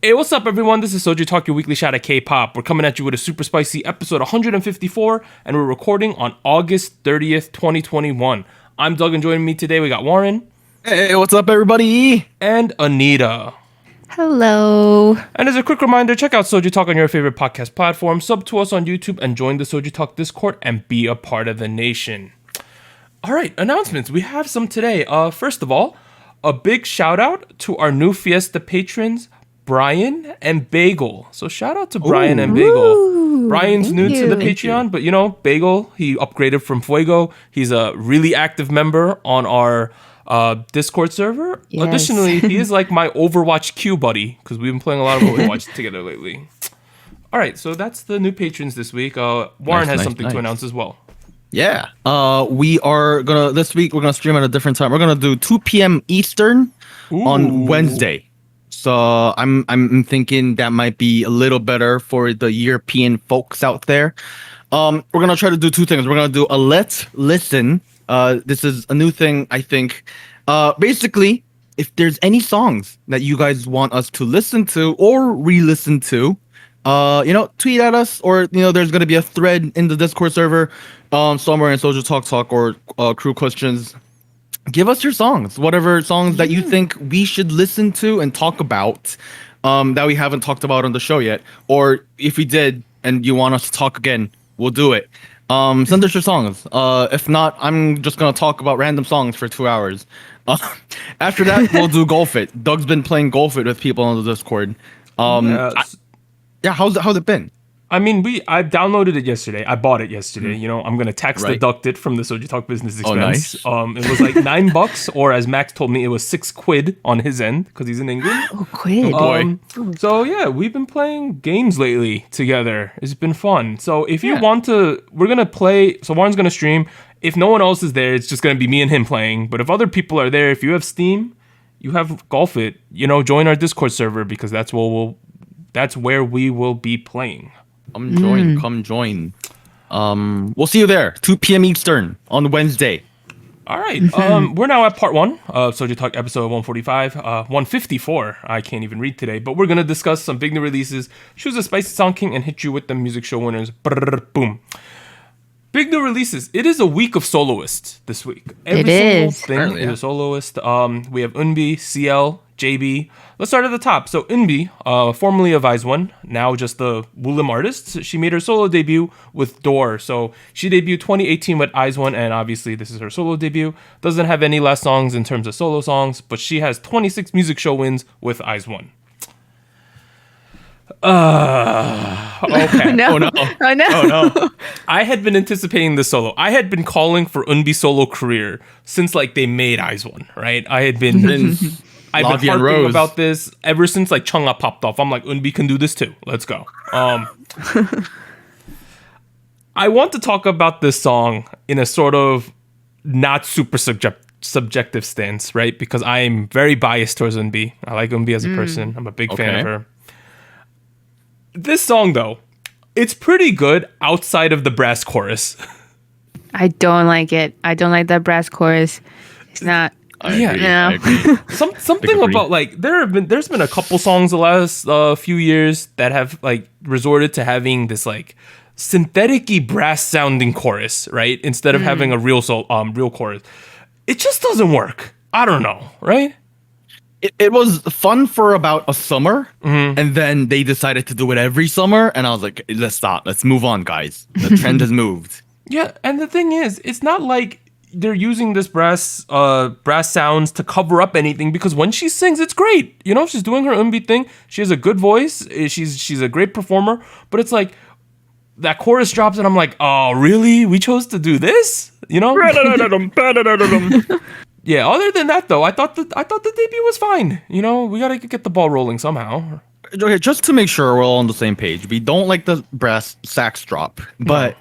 Hey, what's up, everyone? This is SojuTalk, your weekly shot at K-pop. We're coming at you with a super spicy episode 154, and we're recording on August 30th, 2021. I'm Doug, and joining me today, we got Warren. Hey, what's up, everybody? And Anita. Hello. And as a quick reminder, check out SojuTalk on your favorite podcast platform, sub to us on YouTube, and join the SojuTalk Discord and be a part of the nation. All right, announcements. We have some today. First of all, a big shout out to our new Fiesta patrons, Brian and Bagel. So shout out to Brian and Bagel. Brian's new to the Patreon, but Bagel, he upgraded from Fuego. He's a really active member on our Discord server. Yes. Additionally, he is like my Overwatch queue buddy because we've been playing a lot of Overwatch together lately. All right, so that's the new patrons this week. Warren has something to announce as well. Yeah. We are gonna this week. We're gonna stream at a different time. We're gonna do 2 p.m. Eastern on Wednesday. So I'm thinking that might be a little better for the European folks out there. We're gonna try to do two things. We're gonna do a let's listen. This is a new thing, I think. Basically, if there's any songs that you guys want us to listen to or re-listen to, tweet at us, or there's gonna be a thread in the Discord server, somewhere in SojuTalk Talk or Crew Questions. Give us your songs, whatever songs that you think we should listen to and talk about, that we haven't talked about on the show yet, or if we did and you want us to talk again, we'll do it. Send us your songs. If not, I'm just gonna talk about random songs for 2 hours. After that, we'll do Golf It. Doug's been playing Golf It with people on the Discord. How's it been? I mean, I downloaded it yesterday. I bought it yesterday. I'm going to tax deduct it from the SojuTalk business expense. Oh, nice. It was like $9, or as Max told me, it was £6 on his end because he's in England. Oh, quid. Oh, boy. So yeah, we've been playing games lately together. It's been fun. So if you want to, we're going to play. So Warren's going to stream. If no one else is there, it's just going to be me and him playing. But if other people are there, if you have Steam, you have Golf It, join our Discord server because that's where we will be playing. Come join. We'll see you there, 2 p.m. Eastern on Wednesday. All right. We're now at part 1 of SojuTalk episode 154. I can't even read today, but we're going to discuss some big new releases, choose a spicy song king, and hit you with the music show winners. Brrr, boom. Big new releases. It is a week of soloists this week. Every single thing is a soloist. We have Eunbi, CL, JB. Let's start at the top. So Eunbi, formerly of IZ*ONE, now just the Woolim artist. She made her solo debut with Door. So she debuted 2018 with IZ*ONE, and obviously this is her solo debut. Doesn't have any last songs in terms of solo songs, but she has 26 music show wins with IZ*ONE. Okay. No. Oh no. I had been anticipating this solo. I had been calling for Eunbi's solo career since they made IZ*ONE, right? I've been harping about this ever since Chungha popped off. I'm like, Eunbi can do this too. Let's go. I want to talk about this song in a sort of not super subjective stance, right? Because I'm very biased towards Eunbi. I like Eunbi as a person. I'm a big fan of her. This song, though, it's pretty good outside of the brass chorus. I don't like it. I don't like that brass chorus. It's not. I agree. Something about there's been a couple songs the last few years that have resorted to having this synthetic-y brass sounding chorus, right? Instead of having a real chorus. It just doesn't work. I don't know, right? It was fun for about a summer, and then they decided to do it every summer, and I was like, let's stop. Let's move on, guys. The trend has moved. Yeah, and the thing is, it's not like they're using this brass sounds to cover up anything, because when she sings, it's great. She's doing her Eunbi thing. She has a good voice. She's a great performer, but it's like that chorus drops, and I'm like, oh, really? We chose to do this? Yeah, other than that, though, I thought the debut was fine. We gotta get the ball rolling somehow. Okay, just to make sure we're all on the same page, we don't like the brass sax drop, but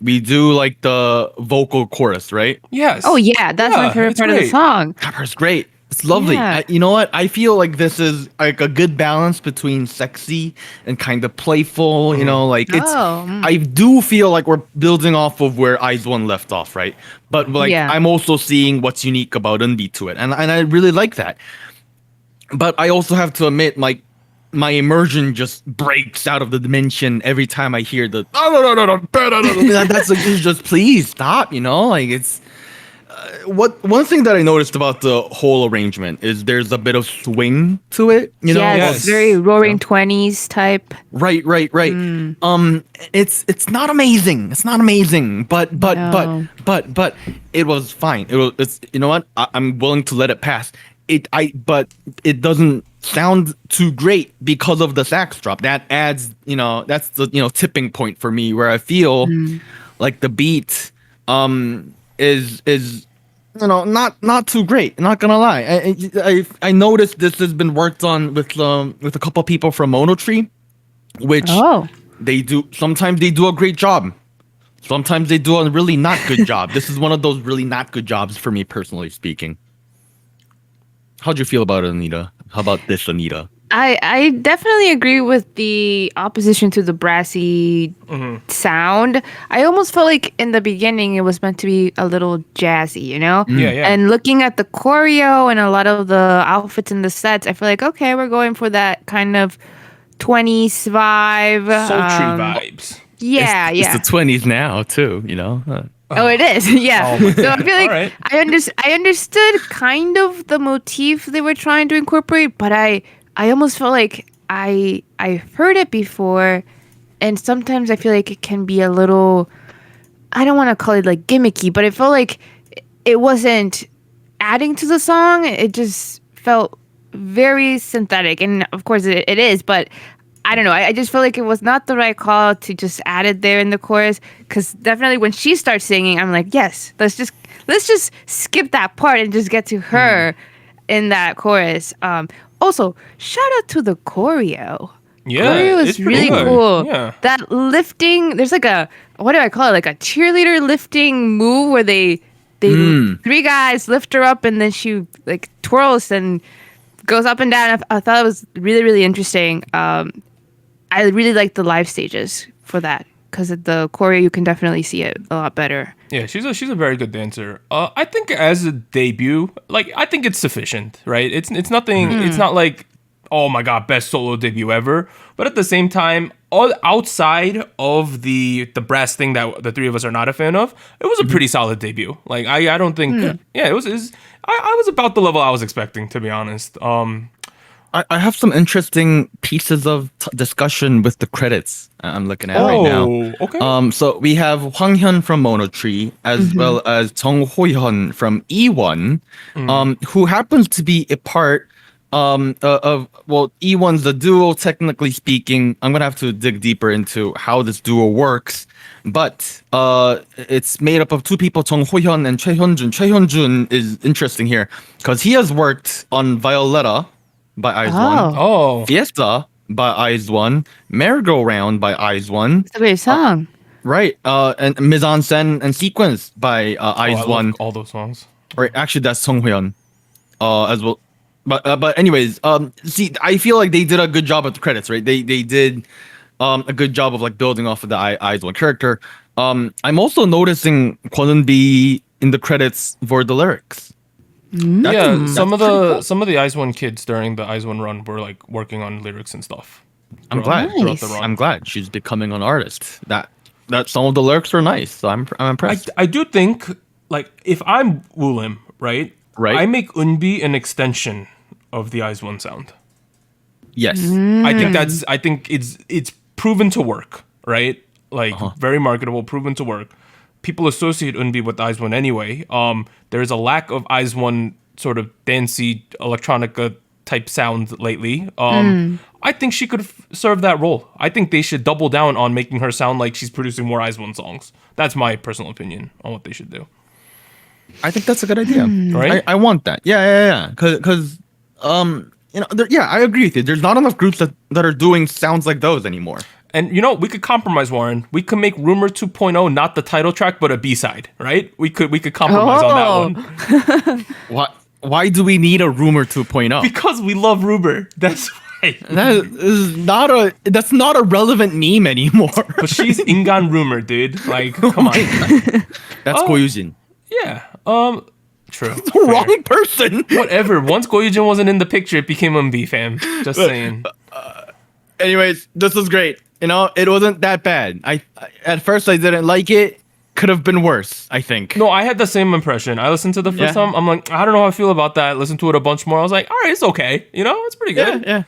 we do like the vocal chorus, right? Yes. Oh yeah, that's my favorite part of the song. That part's great. It's lovely. Yeah. You know what? I feel like this is a good balance between sexy and kind of playful. I do feel like we're building off of where IZ*ONE left off, right? But I'm also seeing what's unique about Eunbi to it, and I really like that. But I also have to admit, my immersion just breaks out of the dimension every time I hear the no. That's like, it's just please stop, like it's one thing that I noticed about the whole arrangement is there's a bit of swing to it, Yes, Yes. very Roaring Twenties type. Right. It's not amazing. It's not amazing, but No. it was fine. It's you know what? I'm willing to let it pass. But it doesn't sound too great because of the sax drop. That adds, that's the tipping point for me where I feel like the beat is not too great. Not gonna lie. I noticed this has been worked on with a couple people from Monotree, which sometimes they do a great job. Sometimes they do a really not good job. This is one of those really not good jobs for me personally speaking. How'd you feel about it, Anita? How about this, Anita? I definitely agree with the opposition to the brassy sound. I almost felt like in the beginning it was meant to be a little jazzy, Yeah. And looking at the choreo and a lot of the outfits in the sets, I feel like, okay, we're going for that kind of 20s vibe. Sultry vibes. Yeah, It's the 20s now, too, Oh, it is. Yeah. Oh my So I feel like All right. I understood kind of the motif they were trying to incorporate, but I almost felt like I heard it before, and sometimes I feel like it can be a little, I don't want to call it like gimmicky, but it felt like it wasn't adding to the song. It just felt very synthetic, and of course it is, but I don't know. I just felt like it was not the right call to just add it there in the chorus, because definitely when she starts singing, I'm like, yes, let's just skip that part and just get to her in that chorus. Also, shout out to the choreo. Yeah, Choreo is it's pretty really good. cool. Yeah. That lifting, there's like a, what do I call it? Like a cheerleader lifting move where they three guys lift her up and then she like twirls and goes up and down. I thought it was really, really interesting. I really like the live stages for that, because the choreo you can definitely see it a lot better. Yeah, she's a very good dancer. I think as a debut, like I think it's sufficient, right? It's nothing. It's not like, oh my god, best solo debut ever. But at the same time, all outside of the brass thing that the three of us are not a fan of, it was a pretty solid debut. Like I don't think, yeah, it was. I was about the level I was expecting, to be honest. I have some interesting pieces of discussion with the credits I'm looking at right now. Okay. So we have Hwang Hyun from Monotree, as well as Jung Ho Hyun from E1, who happens to be a part of E1's the duo. Technically speaking, I'm gonna have to dig deeper into how this duo works, but it's made up of two people, Jung Ho Hyun and Choi Hyun Jun. Choi Hyun Jun is interesting here because he has worked on Violetta by Eyes One, Oh. Fiesta by Eyes One, Merry-Go-Round by Eyes One, It's a great song. right? And Mise en Scène and Sequence by I Eyes love One. all those songs. Right, actually, that's Song Hyo-yeon, as well. But anyways, see, I feel like they did a good job at the credits, right? They did a good job of like building off of the Eyes One character. I'm also noticing Kwon Eunbi in the credits for the lyrics. That's some of pretty the cool. some of the Eyes One kids during the Eyes One run were like working on lyrics and stuff. I'm glad. Nice. the run. I'm glad she's becoming an artist. That some of the lyrics were nice, so I'm impressed. I do think, like, if I'm Woolim, right? Right. I make Eunbi an extension of the Eyes One sound. Yes. I think it's proven to work, right? Like very marketable, proven to work. People associate Eunbi with Eyes One anyway. There's a lack of Eyes One sort of dancey electronica type sound lately. I think she could serve that role. I think they should double down on making her sound like she's producing more Eyes One songs. That's my personal opinion on what they should do. I think that's a good idea. Right? I want that. Yeah. Because I agree with you. There's not enough groups that are doing sounds like those anymore. And we could compromise, Warren. We could make Rumor 2.0 not the title track, but a B-side, right? We could compromise on that one. Why do we need a Rumor 2.0? Because we love Rumor. That's why. That's not a relevant meme anymore. But she's Ingan Rumor, dude. Like, come on. That's Go Yujin. Yeah. True. The wrong person. Whatever. Once Go Yujin wasn't in the picture, it became Eunbi, fam. Just saying. Anyways, this was great. You know, it wasn't that bad. At first I didn't like it. Could have been worse, I think. No, I had the same impression. I listened to the first time. I'm like, I don't know how I feel about that. Listened to it a bunch more. I was like, all right, it's okay. You know, it's pretty good. Yeah.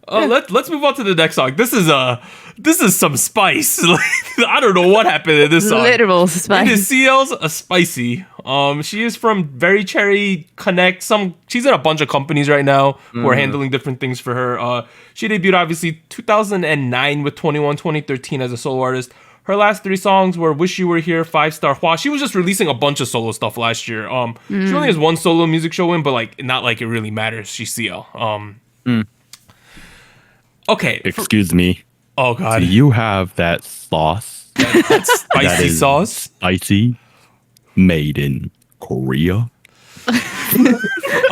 Let's move on to the next song. This is some spice. Like, I don't know what happened in this song. Literal spice. It is CL's a spicy. She is from Very Cherry Connect. She's in a bunch of companies right now who are handling different things for her. She debuted obviously 2009 with 21, 2013 as a solo artist. Her last 3 songs were Wish You Were Here, 5-Star Hua. She was just releasing a bunch of solo stuff last year. She only has 1 solo music show in, but like not like it really matters. She's CL. Okay. Excuse me. Oh God. Do you have that sauce? That spicy that is sauce? Spicy, made in Korea.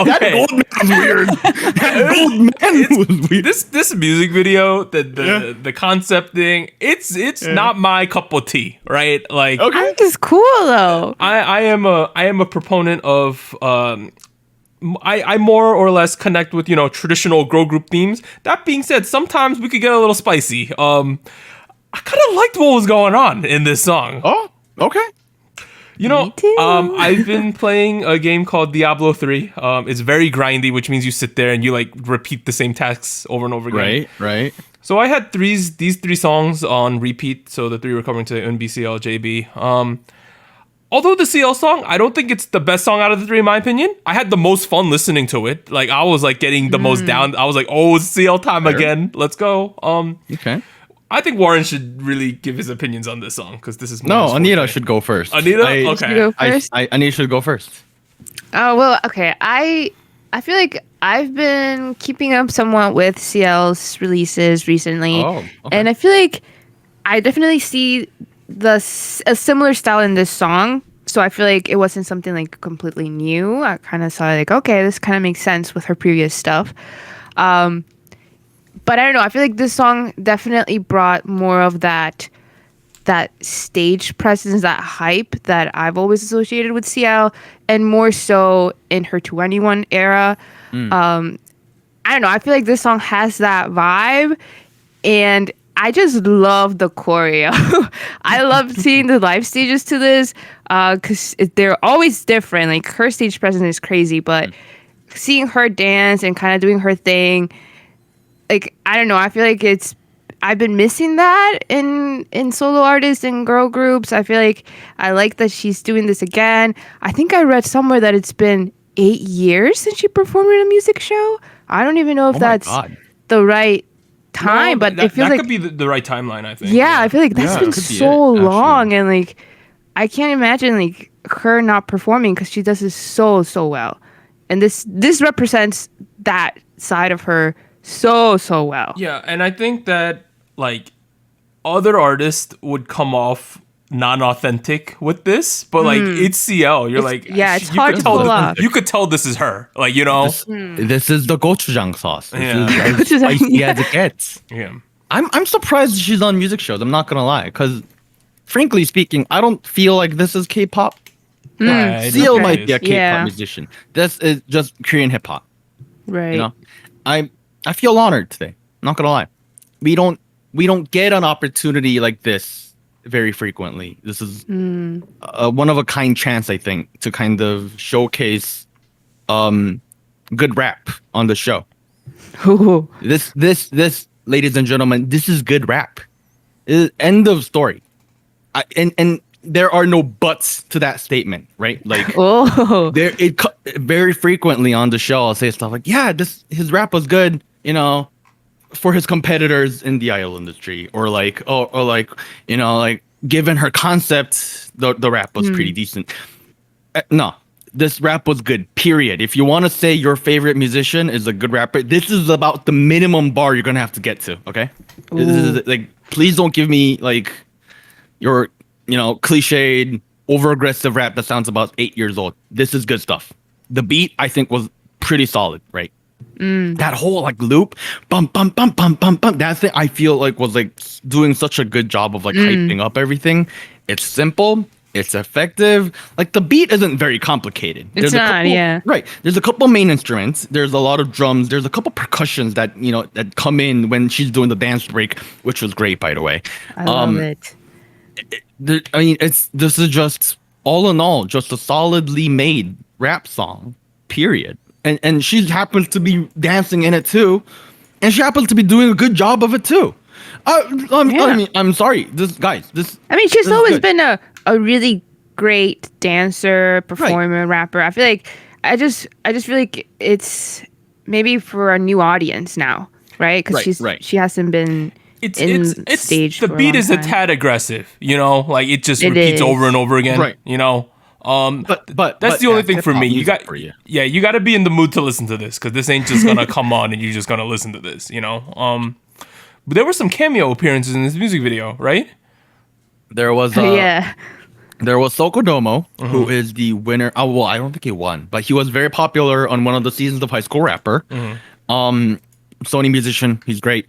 Okay. Old man was weird. That old man was weird. This music video, the concept thing, it's not my cup of tea, right? Like, I think it's cool though. I am a proponent of I more or less connect with, you know, traditional girl group themes. That being said, sometimes we could get a little spicy. I kind of liked what was going on in this song. Oh, okay. You know, Me too. I've been playing a game called Diablo 3. It's very grindy, which means you sit there and you like repeat the same tasks over and over again. Right. So I had these 3 songs on repeat. So the 3 were coming to Eunbi, CL, JB. Although the CL song, I don't think it's the best song out of the 3 in my opinion. I had the most fun listening to it. Like I was like getting the most down. I was like, oh, it's CL time again. Let's go. Okay. I think Warren should really give his opinions on this song because this is more No, his Anita forte. should go first. Anita? You Okay. go first. Anita should go first. Oh well, okay. I feel like I've been keeping up somewhat with CL's releases recently, Oh, okay. and I feel like I definitely see a similar style in this song. So I feel like it wasn't something like completely new. I kind of saw like, okay, this kind of makes sense with her previous stuff. But I don't know. I feel like this song definitely brought more of that stage presence, that hype that I've always associated with CL, and more so in her 21 era. I don't know. I feel like this song has that vibe, and I just love the choreo. I love seeing the live stages to this because they're always different. Like her stage presence is crazy, but seeing her dance and kind of doing her thing, like I don't know. I feel like I've been missing that in solo artists and girl groups. I feel like I like that she's doing this again. I think I read somewhere that it's been 8 years since she performed in a music show. I don't even know if that's the right time, but it feels that like could be the right timeline. I think. yeah, I feel like that's been it could be so it, long, and like I can't imagine like her not performing because she does this so well, and this represents that side of her so well. Yeah, and I think that like other artists would come off non-authentic with this, but like it's CL. You're like, yeah, it's you hard could to tell pull off. You could tell this is her. Like, you know. This is the gochujang sauce. This Yeah. is as spicy as it gets. Yeah. I'm surprised she's on music shows. I'm not gonna lie, because frankly speaking, I don't feel like this is K-pop. Right, CL okay. might be a K-pop Yeah. musician. This is just Korean hip hop. Right. You know, I feel honored today. I'm not gonna lie. We don't get an opportunity like this very frequently. This is a one of a kind chance, I think, to kind of showcase good rap on the show. Ooh. This, ladies and gentlemen, this is good rap. End of story. And there are no buts to that statement, right? Like, Oh. very frequently on the show, I'll say stuff like, "Yeah, his rap was good," you know, for his competitors in the idol industry, or like, you know, like given her concept, the rap was pretty decent. No. This rap was good, period. If you want to say your favorite musician is a good rapper, this is about the minimum bar you're going to have to get to, okay? This is, like, please don't give me, like, your, you know, cliched, over-aggressive rap that sounds about 8 years old. This is good stuff. The beat, I think, was pretty solid, right? That whole, like, loop, bum, bum, bum, bum, bum, bum, that thing, I feel like was, like, doing such a good job of, like, hyping up everything. It's simple. It's effective. Like the beat isn't very complicated. It's not, yeah. Right. There's a couple main instruments. There's a lot of drums. There's a couple percussions that that come in when she's doing the dance break, which was great, by the way. I love it. This is just all in all just a solidly made rap song. Period. And she happens to be dancing in it too, and she happens to be doing a good job of it too. I'm sorry, this. I mean, she's always been a really great dancer, performer, rapper. I feel like I just feel like it's maybe for a new audience now, right? Because she hasn't been it's stage. The beat is a tad aggressive, like it just repeats over and over again, right? But that's the only thing for me. You got to be in the mood to listen to this because this ain't just gonna come on and you're just gonna listen to this, But there were some cameo appearances in this music video, right? There was There was Sokodomo, who is the winner. Oh, well, I don't think he won, but he was very popular on one of the seasons of High School Rapper. Sony musician, he's great.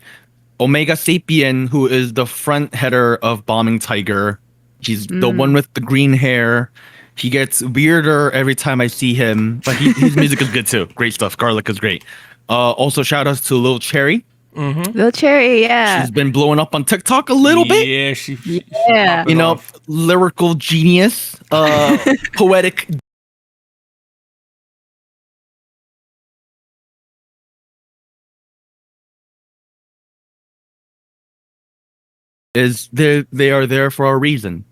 Omega Sapien, who is the front header of Bombing Tiger. He's the one with the green hair. He gets weirder every time I see him, but his music is good too. Great stuff. Garlic is great. Also, shout outs to Lil Cherry. Lil Cherry, yeah. She's been blowing up on TikTok a little bit. Yeah, lyrical genius, poetic. They are there for a reason.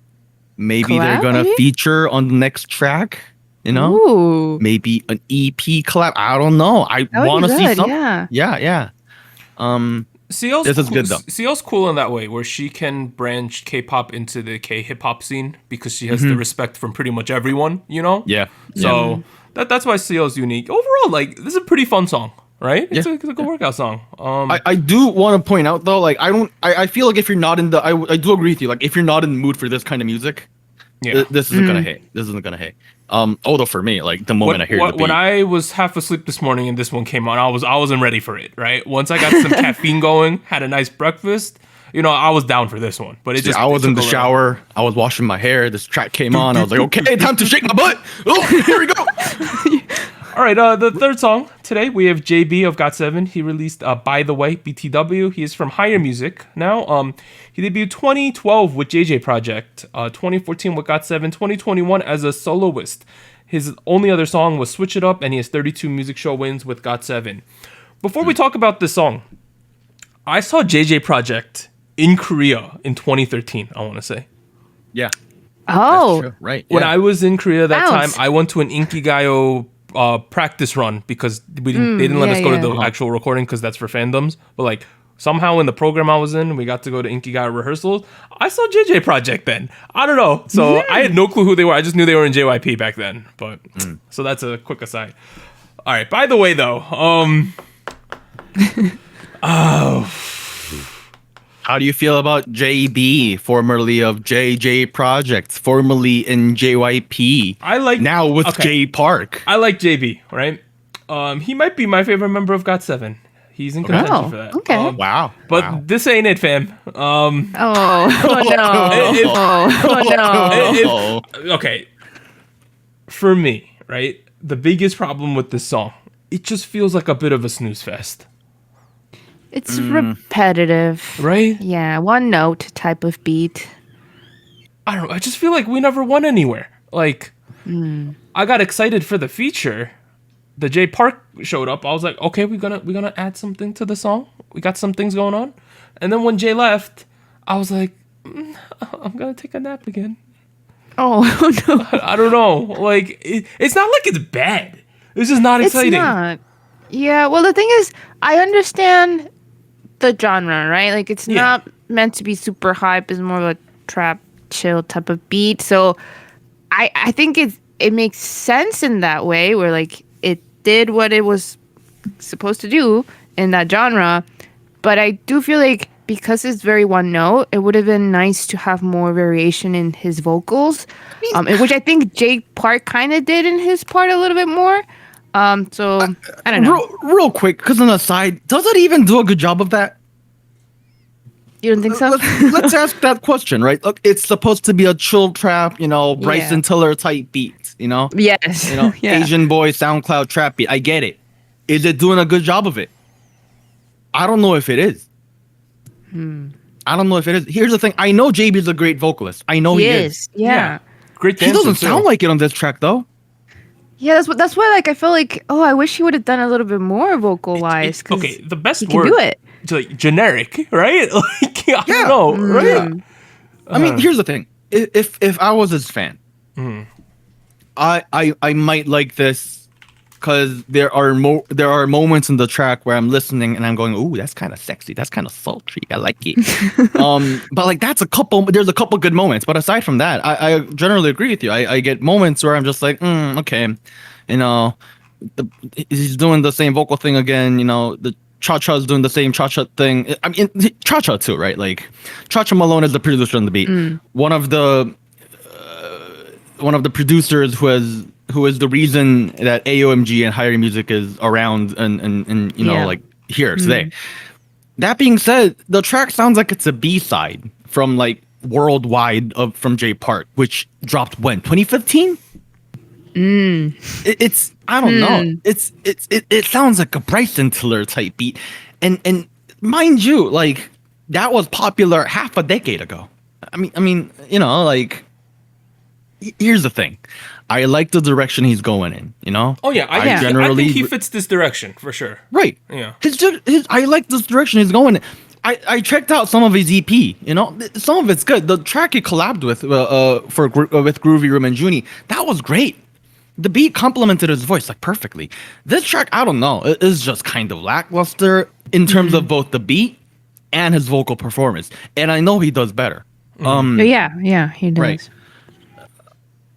Maybe they're gonna feature on the next track. Ooh. Maybe an EP collab. I don't know. I want to see something. Yeah. This is good though. CL's cool in that way, where she can branch K-pop into the K-hip hop scene because she has the respect from pretty much everyone. Yeah. So that's why CL's unique. Overall, this is a pretty fun song. Right? It's a good workout song. I do want to point out though, I feel like if you're not in the, I do agree with you. Like if you're not in the mood for this kind of music, this isn't gonna hit. This isn't gonna hit. Although for me, the moment I hear the beat, when I was half asleep this morning and this one came on, I wasn't ready for it. Right? Once I got some caffeine going, had a nice breakfast, I was down for this one. But I was in the shower, I was washing my hair. This track came on. I was like, okay, time to shake my butt. Oh, here we go. All right, the third song today, we have JB of GOT7. He released By the Way, B.T.W. He is from Higher Music now. He debuted 2012 with JJ Project, 2014 with GOT7, 2021 as a soloist. His only other song was Switch It Up, and he has 32 music show wins with GOT7. Before we talk about this song, I saw JJ Project in Korea in 2013, I want to say. Yeah. Oh. Right. When I was in Korea that time, I went to an Inkigayo practice run because they didn't let us go to the actual recording because that's for fandoms. But somehow in the program I was in, we got to go to Inkigayo rehearsals. I saw JJ Project then. I don't know. So I had no clue who they were. I just knew they were in JYP back then. But so that's a quick aside. All right. By the way, though, how do you feel about JB, formerly of JJ Project, formerly in JYP? Now with J Park. I like JB, right? He might be my favorite member of GOT7. He's in contention for that. Okay. Wow. But this ain't it, fam. Oh no. Okay. For me, right? The biggest problem with this song, it just feels like a bit of a snooze fest. It's repetitive. Right? Yeah, one note type of beat. I don't know. I just feel like we never went anywhere. I got excited for the feature. The J Park showed up. I was like, okay, we're gonna add something to the song. We got some things going on. And then when Jay left, I was like, I'm gonna take a nap again. Oh no. I don't know. It's not like it's bad. It's just not exciting. It's not. Yeah, well the thing is, I understand the genre, right? It's not meant to be super hype. It's more of a trap, chill type of beat. So I think it makes sense in that way where it did what it was supposed to do in that genre. But I do feel like because it's very one note, it would have been nice to have more variation in his vocals, which I think Jay Park kind of did in his part a little bit more. So I don't know. Real quick, because on the side, does it even do a good job of that? You don't think so? Let's ask that question, right? Look, it's supposed to be a chill trap, Bryson Tiller type beat, Yes. Yeah. Asian boy SoundCloud trap beat. I get it. Is it doing a good job of it? I don't know if it is. I don't know if it is. Here's the thing. I know JB's a great vocalist. I know he is. Yeah. Great He dancer, doesn't too. sound like it on this track, though. Yeah, that's why like I feel like I wish he would have done a little bit more vocal wise. Okay, the best he can word. do it. Like generic, right? Like I Yeah. don't know, right? I mean, here's the thing. If I was his fan, I might like this because there are moments in the track where I'm listening and I'm going, ooh, that's kind of sexy. That's kind of sultry. I like it. But like there's a couple good moments. But aside from that, I generally agree with you. I get moments where I'm just like, okay, he's doing the same vocal thing again. The Cha-Cha's doing the same Cha-Cha thing. I mean, Cha-Cha too, right? Like Cha-Cha Malone is the producer on the beat. One of the producers who is the reason that AOMG and Higher Music is around and like here today. That being said, the track sounds like it's a B-side from like worldwide from Jay Park, which dropped when 2015. It's I don't know. It sounds like a Bryson Tiller type beat, and mind you, like that was popular half a decade ago. I mean, like here's the thing. I like the direction he's going in. Oh yeah, I think he fits this direction for sure. Right. Yeah. I like this direction he's going in. I checked out some of his EP. Some of it's good. The track he collabed with with Groovy Room and Junie, that was great. The beat complemented his voice like perfectly. This track, I don't know, it is just kind of lackluster in terms of both the beat and his vocal performance. And I know he does better. Yeah, he does. Right.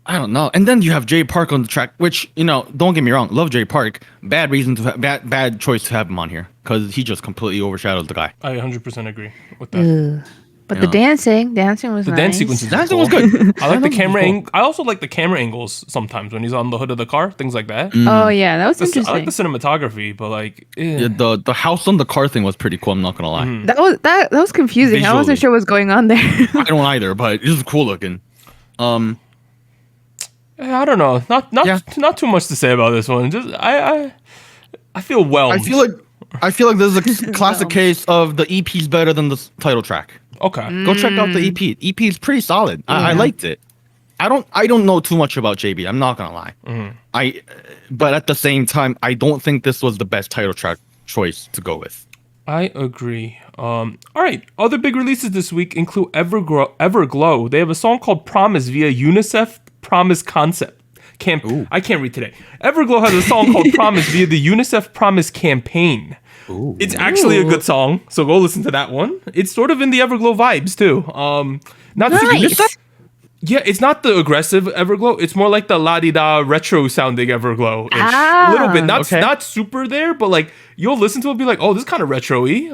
I don't know. And then you have Jay Park on the track, which, don't get me wrong, love Jay Park. Bad reason bad choice to have him on here because he just completely overshadowed the guy. I 100% agree with that. But the dancing was The nice. dance sequences. Dancing was good. I like the camera angle. I also like the camera angles sometimes when he's on the hood of the car, things like that. Oh yeah, that was I interesting. like the cinematography, but like, Yeah, the house on the car thing was pretty cool. I'm not gonna lie. That was confusing. I Visually. wasn't sure what was going on there. I don't either, but it was cool looking. I don't know. Not too much to say about this one. Just I feel whelmed. I feel like this is a classic case of the EP's better than the title track. Okay. Go check out the EP. EP is pretty solid. I liked it. I don't know too much about JB. I'm not gonna lie. But at the same time, I don't think this was the best title track choice to go with. I agree. All right. Other big releases this week include Everglow. They have a song called Promise via UNICEF Promise Concept. I can't read today. Everglow has a song called Promise via the UNICEF Promise campaign. Ooh. It's actually a good song, so go listen to that one. It's sort of in the Everglow vibes too. Not Nice. Yeah, it's not the aggressive Everglow. It's more like the la-di-da retro sounding Everglow. A little bit. Not super there, but like you'll listen to it and be like, oh, this is kind of retro-y.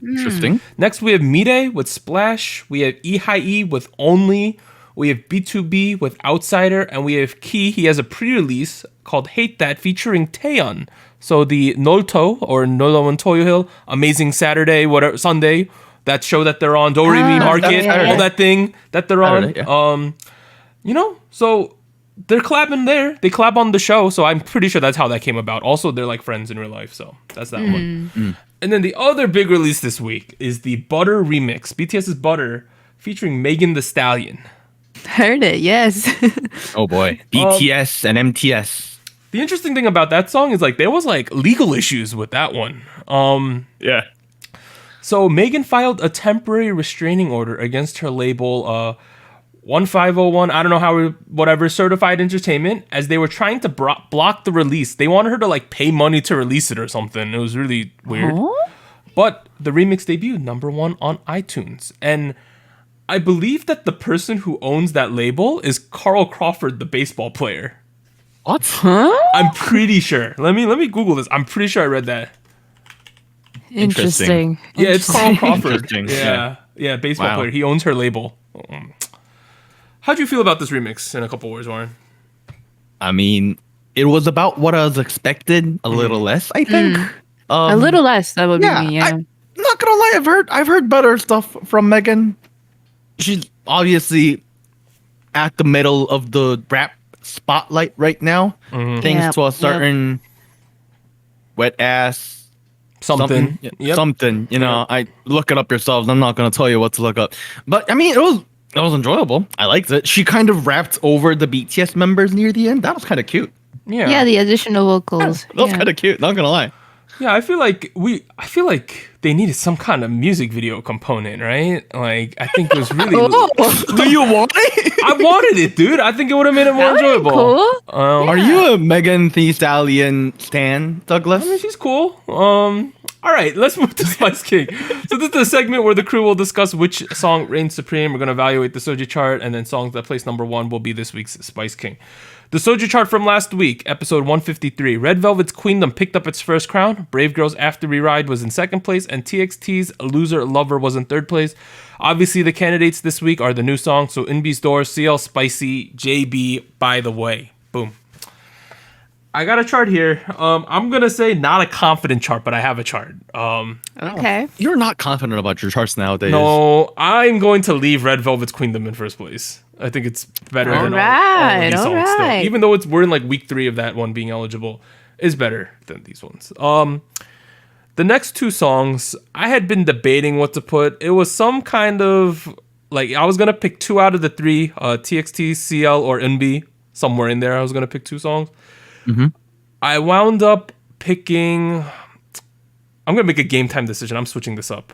Interesting. Next we have Mide with Splash. We have Ihai with Only. We have B.T.W with Outsider, and we have Key. He has a pre-release called Hate That featuring Taeyeon. So the Nolto or Nolawan Toyohil, Amazing Saturday, whatever Sunday, that show that they're on, Doremi Market, all that thing that they're on. Yeah. So they're collabing there. They collab on the show, so I'm pretty sure that's how that came about. Also, they're like friends in real life, so that's that one. And then the other big release this week is the Butter remix, BTS's Butter, featuring Megan Thee Stallion. Heard it, yes. Oh boy, BTS and MTS. The interesting thing about that song is like there was like legal issues with that one. Yeah. So Megan filed a temporary restraining order against her label 1501, I don't know how, whatever, Certified Entertainment, as they were trying to block the release. They wanted her to like pay money to release it or something. It was really weird. But the remix debuted #1 on iTunes. And I believe that the person who owns that label is Carl Crawford, the baseball player. What? Huh? I'm pretty sure. Let me Google this. I'm pretty sure I read that. Interesting. Yeah, it's Carl Crawford. Interesting. Yeah, baseball player. He owns her label. How'd you feel about this remix in a couple words, Warren? I mean, it was about what I was expected, a little less, I think. A little less, that would be me, yeah. I'm not gonna lie, I've heard better stuff from Megan. She's obviously at the middle of the rap spotlight right now, thanks to a certain wet ass Something. something. You know, I look it up yourselves. I'm not gonna tell you what to look up, but I mean, it was enjoyable. I liked it. She kind of rapped over the BTS members near the end. That was kind of cute. Yeah, the additional vocals. That was kind of cute. Not gonna lie. Yeah, I feel like they needed some kind of music video component, right? Like, I think it was really. Do you want it? I wanted it, dude. I think it would have made it more enjoyable. Cool. Are you a Megan Thee Stallion stan, Douglas? I mean, she's cool. All right, let's move to Spice King. So this is the segment where the crew will discuss which song reigns supreme. We're going to evaluate the Soju chart, and then songs that place number 1 will be this week's Spice King. The Soju chart from last week, episode 153. Red Velvet's Queendom picked up its first crown. Brave Girl's After We Ride was in second place, and TXT's Loser Lover was in third place. Obviously, the candidates this week are the new songs. So Eunbi's Door, CL Spicy, JB, By the Way. Boom. I got a chart here. I'm going to say not a confident chart, but I have a chart. Okay. You're not confident about your charts nowadays. No, I'm going to leave Red Velvet's Queendom in first place. I think it's better than all of these songs still. Even though we're in like week 3 of that one being eligible, is better than these ones. The next 2 songs, I had been debating what to put. It was some kind of, like, I was going to pick 2 out of the 3, TXT, CL, or Eunbi. Somewhere in there, I was going to pick 2 songs. I wound up picking. I'm gonna make a game time decision. I'm switching this up.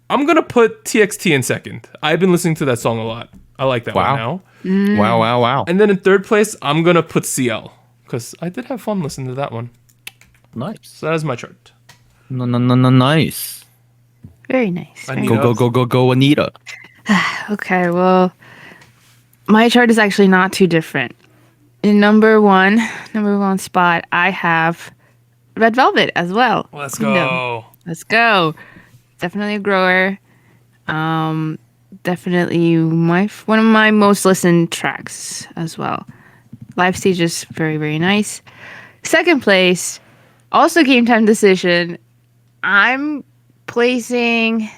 I'm gonna put TXT in second. I've been listening to that song a lot. I like that one now. Wow. And then in third place, I'm gonna put CL because I did have fun listening to that one. Nice. So that is my chart. Nice. Very nice. Anita. Go, Anita. Okay, well, my chart is actually not too different. In number one spot, I have Red Velvet as well. Let's go. Let's go. Definitely a grower. Definitely one of my most listened tracks as well. Live stage is very, very nice. Second place, also game time decision. I'm placing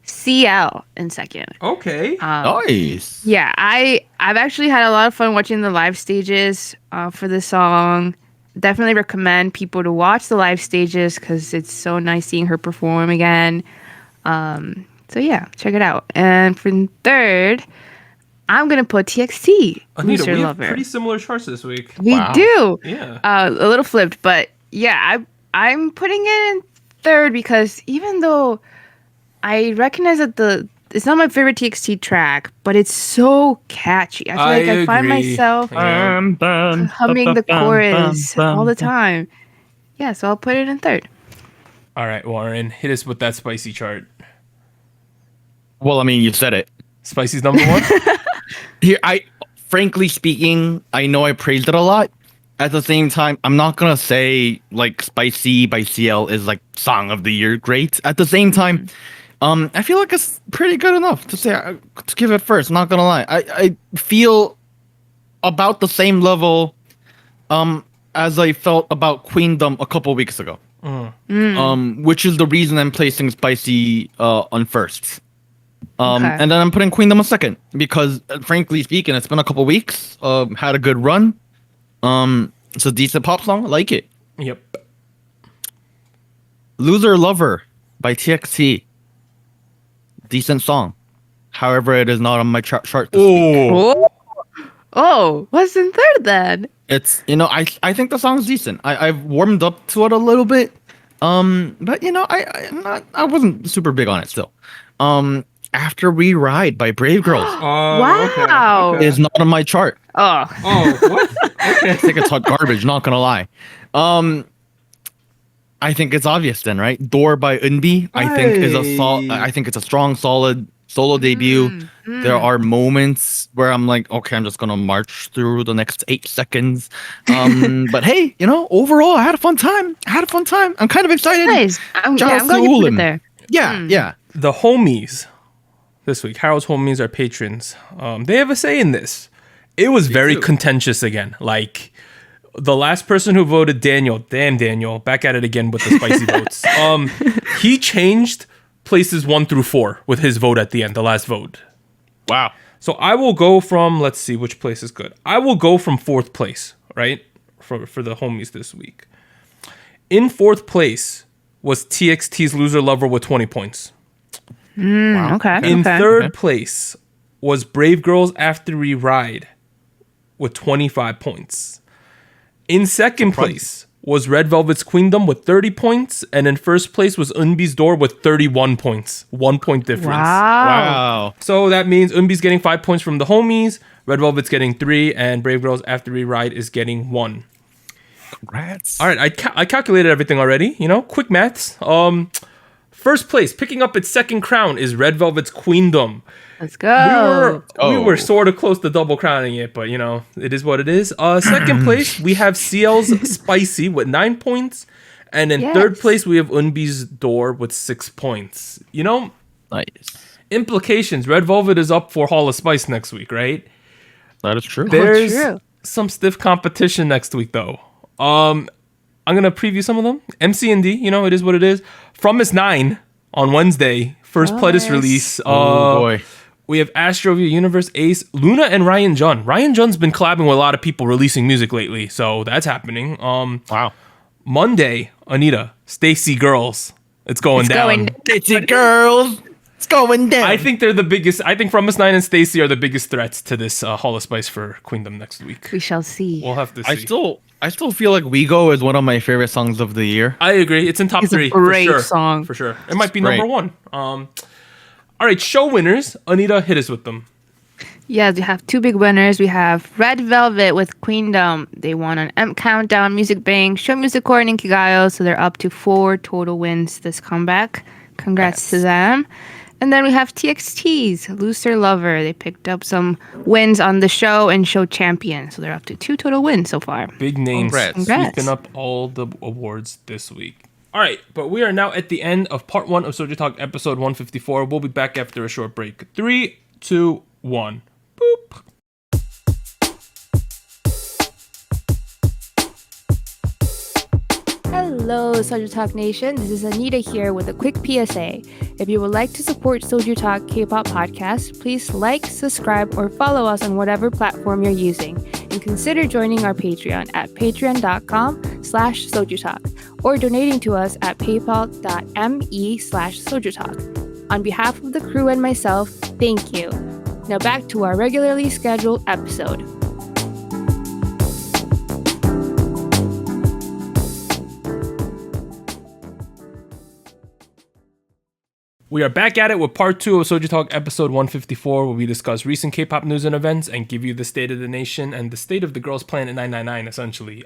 CL in second. Okay. Nice. Yeah, I've actually had a lot of fun watching the live stages for this song. Definitely recommend people to watch the live stages because it's so nice seeing her perform again. So yeah, check it out. And for third, I'm gonna put TXT. Anita, Loser we have Lover. pretty similar charts this week. We do. Yeah. A little flipped, but yeah, I'm putting it in third because even though I recognize that it's not my favorite TXT track, but it's so catchy. I feel like I find myself humming the chorus all the time. Yeah, so I'll put it in third. All right, Warren, hit us with that spicy chart. Well, I mean, you said it. Spicy's number 1? Here, frankly speaking, I know I praised it a lot. At the same time, I'm not gonna say like Spicy by CL is like song of the year great. At the same time, I feel like it's pretty good enough to say to give it first. I'm not gonna lie. I feel about the same level as I felt about Queendom a couple weeks ago. Which is the reason I'm placing Spicy on first. And then I'm putting Queendom on second because, frankly speaking, it's been a couple weeks. Had a good run. It's a decent pop song. I like it. Yep. Loser Lover by TXT. Decent song. However, it is not on my chart this week. Oh, what's in third then? It's, I think the song's decent. I've warmed up to it a little bit. But I wasn't super big on it still. After We Ride by Brave Girls. Wow. Is not on my chart. Oh, what? Okay. I think it's hot garbage, not gonna lie. I think it's obvious then, right? Door by Eunbi, I think it's a strong, solid solo debut. There are moments where I'm like, okay, I'm just gonna march through the next 8 seconds. But hey, overall, I had a fun time. I'm kind of excited. nice. I'm glad you put it there. Yeah. The homies this week, Harold's homies, are patrons. They have a say in this. It was very contentious again. Like, the last person who voted Daniel, back at it again with the spicy votes. He changed places 1 through 4 with his vote at the end, the last vote. Wow. So I will go from, let's see which place is good. I will go from 4th place, right? For the homies this week. In 4th place was TXT's Loser Lover with 20 points. Okay. In okay. 3rd place was Brave Girls After We Ride with 25 points. In 2nd place was Red Velvet's Queendom with 30 points. And in 1st place was Eunbi's Door with 31 points. 1 point difference. Wow. So that means Eunbi's getting 5 points from the homies, Red Velvet's getting 3, and Brave Girls After We Ride is getting 1. Congrats. All right, I calculated everything already. Quick maths. 1st place, picking up its 2nd crown, is Red Velvet's Queendom. Let's go. We were sort of close to double crowning it, but it is what it is. 2nd place, we have CL's Spicy with 9 points, and in 3rd place we have Eunbi's Door with 6 points. Nice. Implications: Red Velvet is up for Hall of Spice next week, right? That is true. There's true. some stiff competition next week, though. I'm gonna preview some of them. MC&D, it is what it is. From Miss 9 on Wednesday, first playlist release. Oh boy. We have Astrovia Universe, Ace, Luna, and Ryan Jun. Ryan Jun's been collabing with a lot of people releasing music lately, so that's happening. Wow. Monday, Anita, Stacy Girls. It's going down. Stacy Girls. It's going down. I think they're the biggest. I think From Miss 9 and Stacy are the biggest threats to this Hall of Spice for Queendom next week. We shall see. We'll have to see. I still feel like We Go is one of my favorite songs of the year. I agree. It's in top It's a 3 great for sure. song. For sure. It might be Great. number 1. All right, show winners. Anita, hit us with them. Yes, we have 2 big winners. We have Red Velvet with Queendom. They won on M Countdown, Music Bank, Show Music Core, and Inkigayo. So they're up to 4 total wins this comeback. Congrats to them. And then we have TXT's Loser Lover. They picked up some wins on the show and show champion. So they're up to 2 total wins so far. Big names Congrats. sweeping up all the awards this week. All right, but we are now at the end of part 1 of SojuTalk episode 154. We'll be back after a short break. 3, 2, 1. Boop. Hello, SojuTalk Nation. This is Anita here with a quick PSA. If you would like to support SojuTalk Kpop Podcast, please like, subscribe, or follow us on whatever platform you're using. And consider joining our Patreon at patreon.com/SojuTalk or donating to us at paypal.me/SojuTalk. On behalf of the crew and myself, thank you. Now back to our regularly scheduled episode. We are back at it with part 2 of SojuTalk episode 154, where we discuss recent K-pop news and events and give you the state of the nation and the state of the Girls Planet 999, essentially.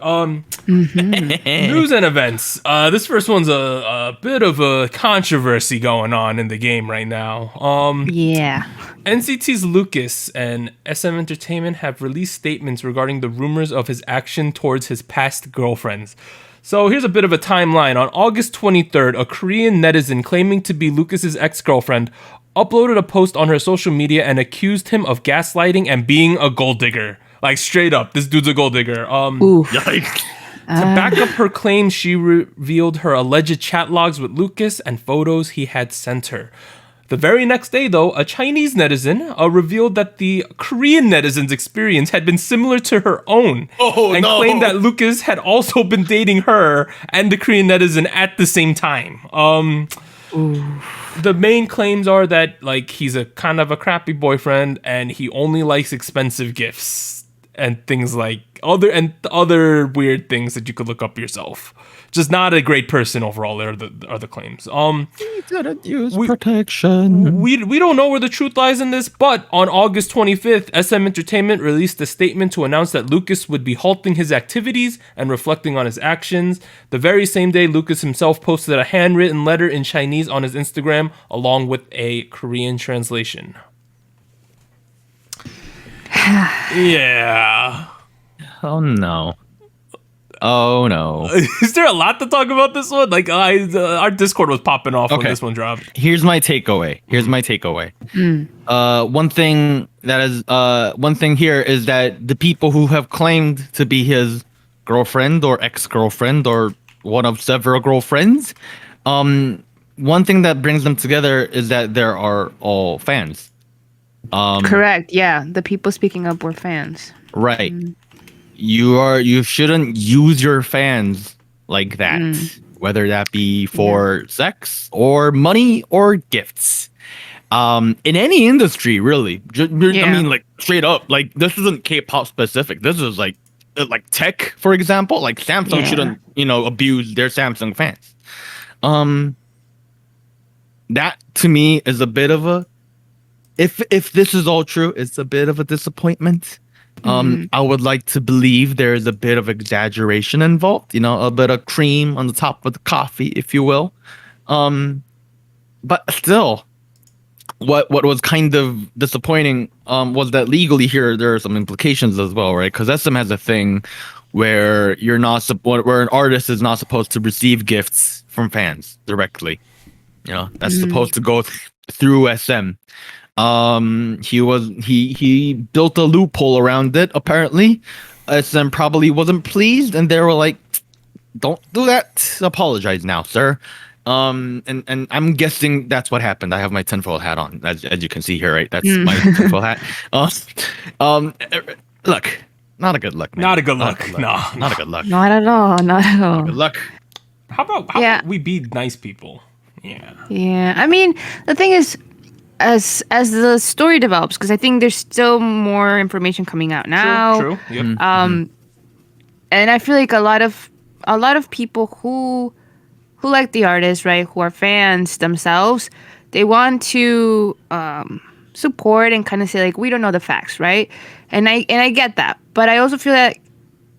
News and events. This first one's a bit of a controversy going on in the game right now. Yeah. NCT's Lucas and SM Entertainment have released statements regarding the rumors of his action towards his past girlfriends. So here's a bit of a timeline. On August 23rd, a Korean netizen claiming to be Lucas's ex-girlfriend uploaded a post on her social media and accused him of gaslighting and being a gold digger. Like, straight up, this dude's a gold digger. Yikes. To back up her claim, she revealed her alleged chat logs with Lucas and photos he had sent her. The very next day, though, a Chinese netizen revealed that the Korean netizen's experience had been similar to her own, and claimed that Lucas had also been dating her and the Korean netizen at the same time. The main claims are that he's a kind of a crappy boyfriend, and he only likes expensive gifts and things like other weird things that you could look up yourself. Just not a great person overall. Are the claims. You gotta use protection. We don't know where the truth lies in this, but on August 25th, SM Entertainment released a statement to announce that Lucas would be halting his activities and reflecting on his actions. The very same day, Lucas himself posted a handwritten letter in Chinese on his Instagram, along with a Korean translation. Yeah. Oh no. Oh no. Is there a lot to talk about this one? Our Discord was popping off when this one dropped. Here's my takeaway. One thing here is that the people who have claimed to be his girlfriend or ex-girlfriend or one of several girlfriends, one thing that brings them together is that there are all fans. Correct. Yeah, the people speaking up were fans. Right. You shouldn't use your fans like that, whether that be for sex or money or gifts. In any industry, really. I mean, like straight up, like this isn't K-pop specific. This is like tech, for example. Like Samsung shouldn't, abuse their Samsung fans. That to me is a bit of a, if this is all true, it's a bit of a disappointment. I would like to believe there is a bit of exaggeration involved, a bit of cream on the top of the coffee, if you will. But still, what was kind of disappointing was that legally here there are some implications as well, right? Because SM has a thing where where an artist is not supposed to receive gifts from fans directly. That's supposed to go through SM. He built a loophole around it. Apparently, SM probably wasn't pleased, and they were like, "Don't do that. Apologize now, sir." And I'm guessing that's what happened. I have my tinfoil hat on, as you can see here, right? That's my tinfoil hat. Look, not a good look, man. Not a good look. No, not a good look. Not at all. Not at all. Good luck. How about we be nice people? Yeah. Yeah. I mean, the thing is, as the story develops, because I think there's still more information coming out now. True. Yep. And I feel like a lot of people who like the artist, right, who are fans themselves, they want to support and kind of say like, we don't know the facts, right? And I get that, but I also feel that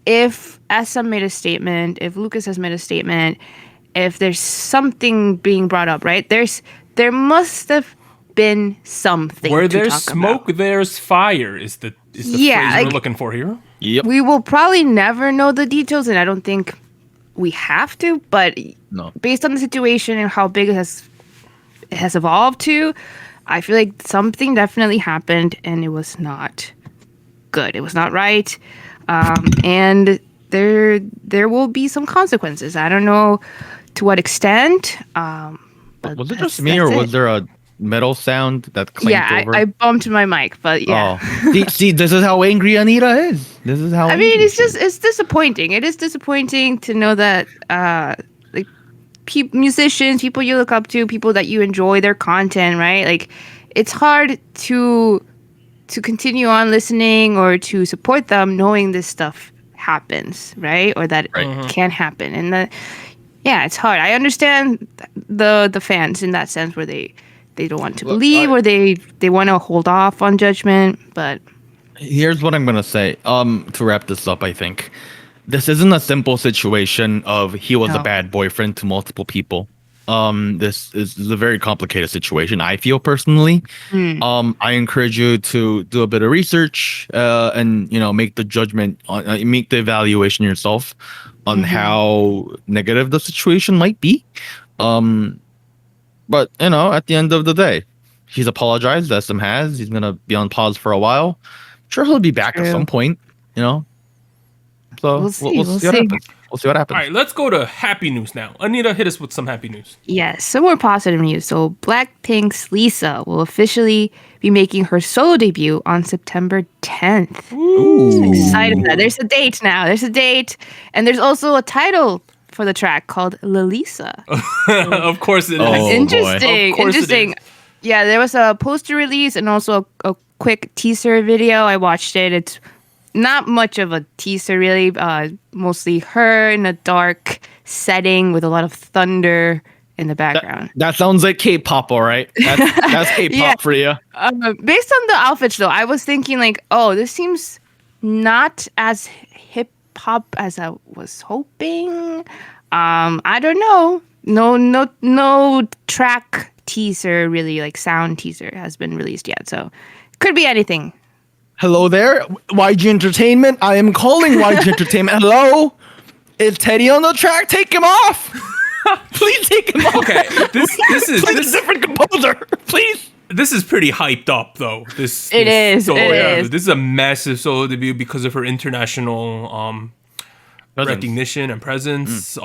if SM made a statement, if Lucas has made a statement, if there's something being brought up, right, there must have been something. Where to there's talk smoke, about. There's fire. Is the phrase we're looking for here? Yep. We will probably never know the details, and I don't think we have to. But based on the situation and how big it has evolved to, I feel like something definitely happened, and it was not good. It was not right, and there will be some consequences. I don't know to what extent. But was it just me, or was there a metal sound that clanked over? I bumped my mic, but yeah. Oh. See, this is how angry Anita is. This is how. I mean, it's disappointing. It is disappointing to know that musicians, people you look up to, people that you enjoy their content, right? Like, it's hard to continue on listening or to support them knowing this stuff happens, right? Or that it can happen. And it's hard. I understand the fans in that sense where they don't want to believe or they want to hold off on judgment, but here's what I'm going to say to wrap this up. I think this isn't a simple situation of he was a bad boyfriend to multiple people. This is a very complicated situation, I feel personally. I encourage you to do a bit of research and make the judgment make the evaluation yourself on how negative the situation might be. But at the end of the day, he's apologized. SM has. He's gonna be on pause for a while. Sure, he'll be back at some point. So we'll see what happens. We'll see what happens. All right, let's go to happy news now. Anita, hit us with some happy news. Yes, some more positive news. So Blackpink's Lisa will officially be making her solo debut on September 10th. Ooh. So excited about that. There's a date now. There's a date. And there's also a title for the track called Lalisa. Of course it is. Interesting. Of course Interesting. it is. Yeah, there was a poster release and also a quick teaser video. I watched it. It's not much of a teaser, really. Mostly her in a dark setting with a lot of thunder in the background. That sounds like K-pop, all right? That's K-pop for you. Based on the outfits, though, I was thinking like, oh, this seems not as hip-hop as I was hoping. I don't know. No track teaser, really, like sound teaser has been released yet. So could be anything. Hello there, YG Entertainment. I am calling YG Entertainment. Hello, is Teddy on the track? Take him off. Please take him off. Okay, this is a different composer. Please. This is pretty hyped up, though. It is. This is a massive solo debut because of her international recognition and presence.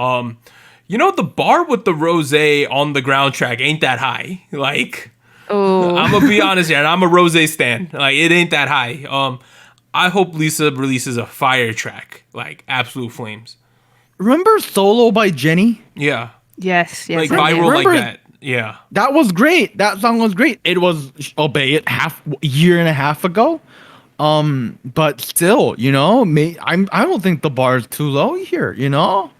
You know, the bar with the rosé on the ground track ain't that high. Like, Oh, I'm gonna be honest here, and I'm a rosé stan. Like, it ain't that high. I hope Lisa releases a fire track, like absolute flames. Remember Solo by Jenny? Yeah, yes. like I did. viral like Remember- that. Yeah, That was great. That song was great. It was, albeit year and a half ago. But still, you know, I don't think the bar is too low here. You know,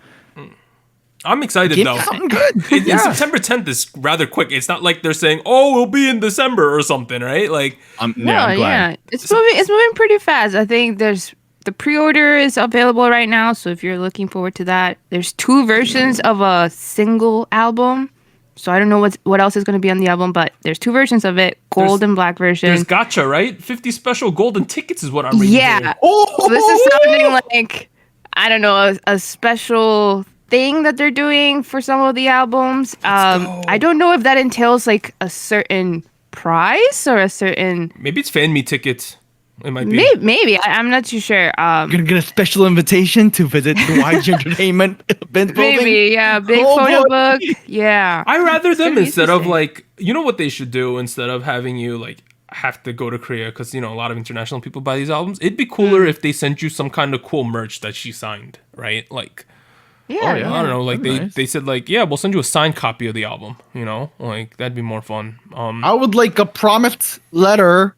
I'm excited give though. me something good. And Yeah. September 10th is rather quick. It's not like they're saying, "Oh, we'll be in December" or something, right? Like, I'm Yeah, glad. It's moving pretty fast. I think the pre-order is available right now, so if you're looking forward to that, there's 2 versions of a single album. So I don't know what else is going to be on the album, but there's 2 versions of it, gold and black version. there's gotcha, right? 50 special golden tickets is what I'm reading. Yeah. here. So this is sounding like, I don't know, a special thing that they're doing for some of the albums. go. I don't know if that entails like a certain price or a certain Maybe it's fan meet tickets. It might be. maybe. I'm not too sure. You're gonna get a special invitation to visit the YG Entertainment event building. Maybe, yeah, big Oh, photo boy. book. Yeah. I rather them gonna be instead of interesting. like, you know what they should do instead of having you like have to go to Korea because you know a lot of international people buy these albums. It'd be cooler if they sent you some kind of cool merch that she signed, right? Like, Yeah, yeah. I don't know, like That'd be they nice. they said like, yeah, we'll send you a signed copy of the album. You know, like that'd be more fun. I would like a promised letter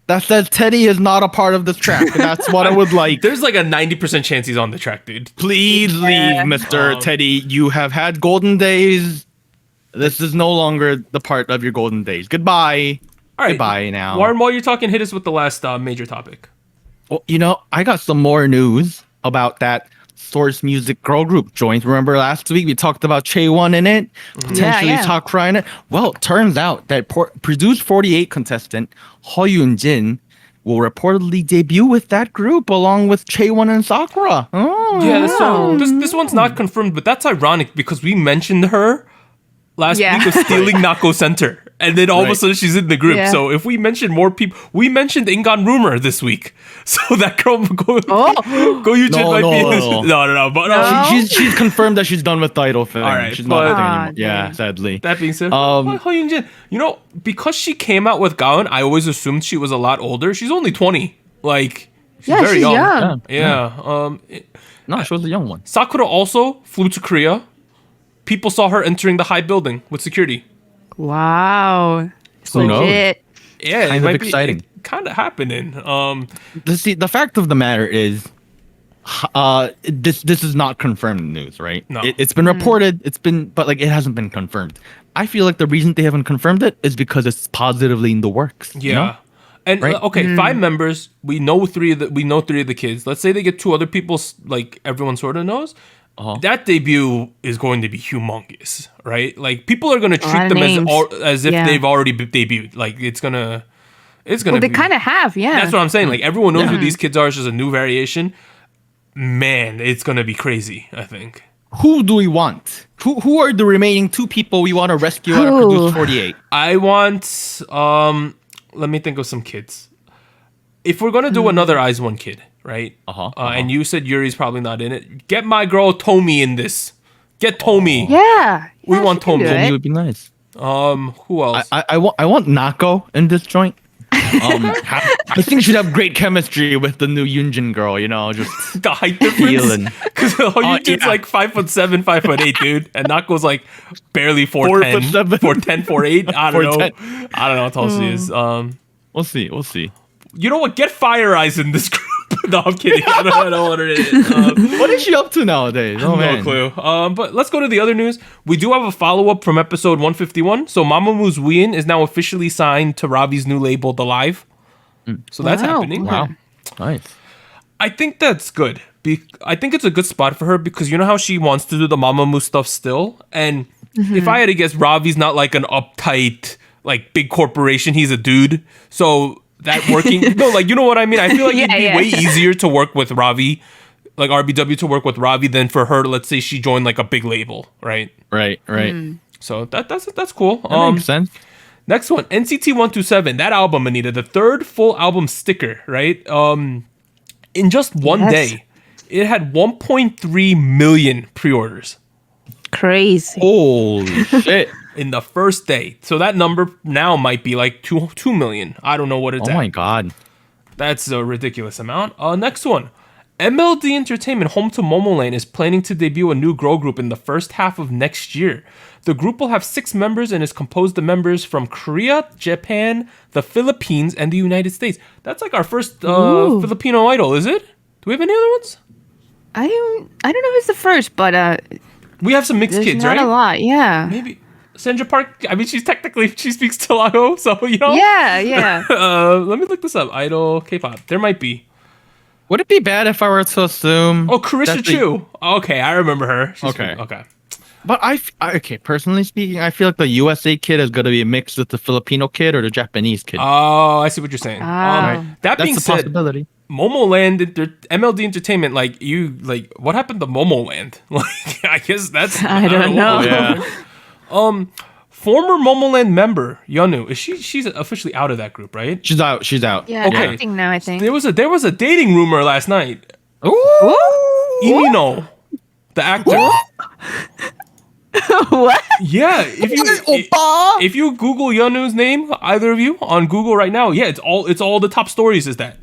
that says Teddy is not a part of this track. That's what I would like. There's like a 90% chance he's on the track, dude. Please leave, Mr. Teddy. You have had golden days. This is no longer the part of your golden days. Goodbye. All right, Goodbye now. Warren, while you're talking, hit us with the last major topic. Well, you know, I got some more news about that Source Music girl group joint. Remember last week we talked about Chaewon in it, potentially Yeah. Sakura in it. Well, it turns out that Produce 48 contestant Ho Yoon-jin will reportedly debut with that group along with Chaewon and Sakura. Oh, Yeah, so this one's not confirmed, but that's ironic because we mentioned her last Yeah. week of stealing Nako Center. And then all of a Right. sudden she's in the group. Yeah. So if we mention more people, we mentioned Ingan Rumor this week. So that girl go Yujin No, might be no. no. But No. She's confirmed that she's done with the idol thing. All right, she's but- not a thing Ah, anymore. Yeah, dang. sadly. that being said, Um, Ho Yoon-jin, you know, because she came out with Gaon, I always assumed she was a lot older. She's only 20. Like she's Yeah, very she's young. young. Yeah. No, she was a young one. Sakura also flew to Korea. People saw her entering the high building with security. Wow. It's Who knows? legit. Yeah, Kind of exciting. Kind of happening. The fact of the matter is, this is not confirmed news, right? No. It's been reported. But like it hasn't been confirmed. I feel like the reason they haven't confirmed it is because it's positively in the works. Yeah. you know? And Right? okay, 5 members. We know 3 of the kids. Let's say they get 2 other people, like everyone sort of knows. That debut is going to be humongous, right? Like people are going to lot treat of them names. as if Yeah. they've already debuted. Like it's gonna Well, they be- kind of have, yeah. That's what I'm saying. Like everyone knows Yeah. who these kids are. It's just a new variation. Man, it's gonna be crazy. I think. Who do we want? Who are the remaining 2 people we want to rescue out of Who? Produce 48? I want. Let me think of some kids. If we're gonna do another Eyes One Kid, right? And you said Yuri's probably not in it. Get my girl Tomi in this. Get Tomi. Yeah. We Yeah, want she can do Tom. It it. would be nice. Who else? I want Nako in this joint. I think she'd have great chemistry with the new Yoonjin girl. You know, just The height difference. feeling. Because Yujin's yeah. like 5'7", 5'8", dude, and Nako's like barely 4'10", 4'7". 4'10", 4'8". I don't know. 4'10". I don't know how tall she is. We'll see. You know what? Get Fire Eyes in this group. No, I'm kidding. I don't want her in it. What is she up to nowadays? Oh No man. clue. But let's go to the other news. We do have a follow-up from episode 151. So Mamamoo Win is now officially signed to Ravi's new label, The Live. So that's Wow. happening. Wow. Nice. I think that's good. I think it's a good spot for her because you know how she wants to do the Mamamoo stuff still? And if I had to guess, Ravi's not like an uptight, like big corporation. He's a dude. So that working, no, like, you know what I mean? I feel like it'd be Yeah. way easier to work with Ravi, like RBW to work with Ravi than for her, let's say she joined like a big label, right? Right. So that's cool. That makes sense. Next one, NCT 127. That album, Anita, the 3rd full album sticker, right? In just one Yes. day, it had 1.3 million pre-orders. crazy. Holy shit. in the first day. So that number now might be like 2 million. I don't know what it's Oh at. my god. That's a ridiculous amount. Next one. MLD Entertainment, home to Momoland, is planning to debut a new girl group in the first half of next year. The group will have 6 members and is composed of members from Korea, Japan, the Philippines, and the United States. That's like our first Filipino idol, is it? Do we have any other ones? I don't know if it's the first, but We have some mixed there's kids, not right? a lot. Yeah. Maybe Sandra Park. I mean, she speaks Tagalog, so you know. Yeah. Let me look this up. Idol K-pop. There might be. Would it be bad if I were to assume? Oh, Carissa that the- Chu. Okay, I remember her. She's Okay. Okay. But personally speaking, I feel like the USA kid is going to be mixed with the Filipino kid or the Japanese kid. Oh, I see what you're saying. Oh. That being That's a said, possibility. Momoland, MLD Entertainment, what happened to Momoland? Like, I guess that's I don't know. Yeah. Former Momoland member Yeonu, she's officially out of that group, right? She's out. She's out. Yeah, Okay. acting now, I think. There was a dating rumor last night. Ooh. Inino, the actor. What? Yeah, if you Google Yeonu's name, either of you on Google right now, yeah, it's all the top stories is that.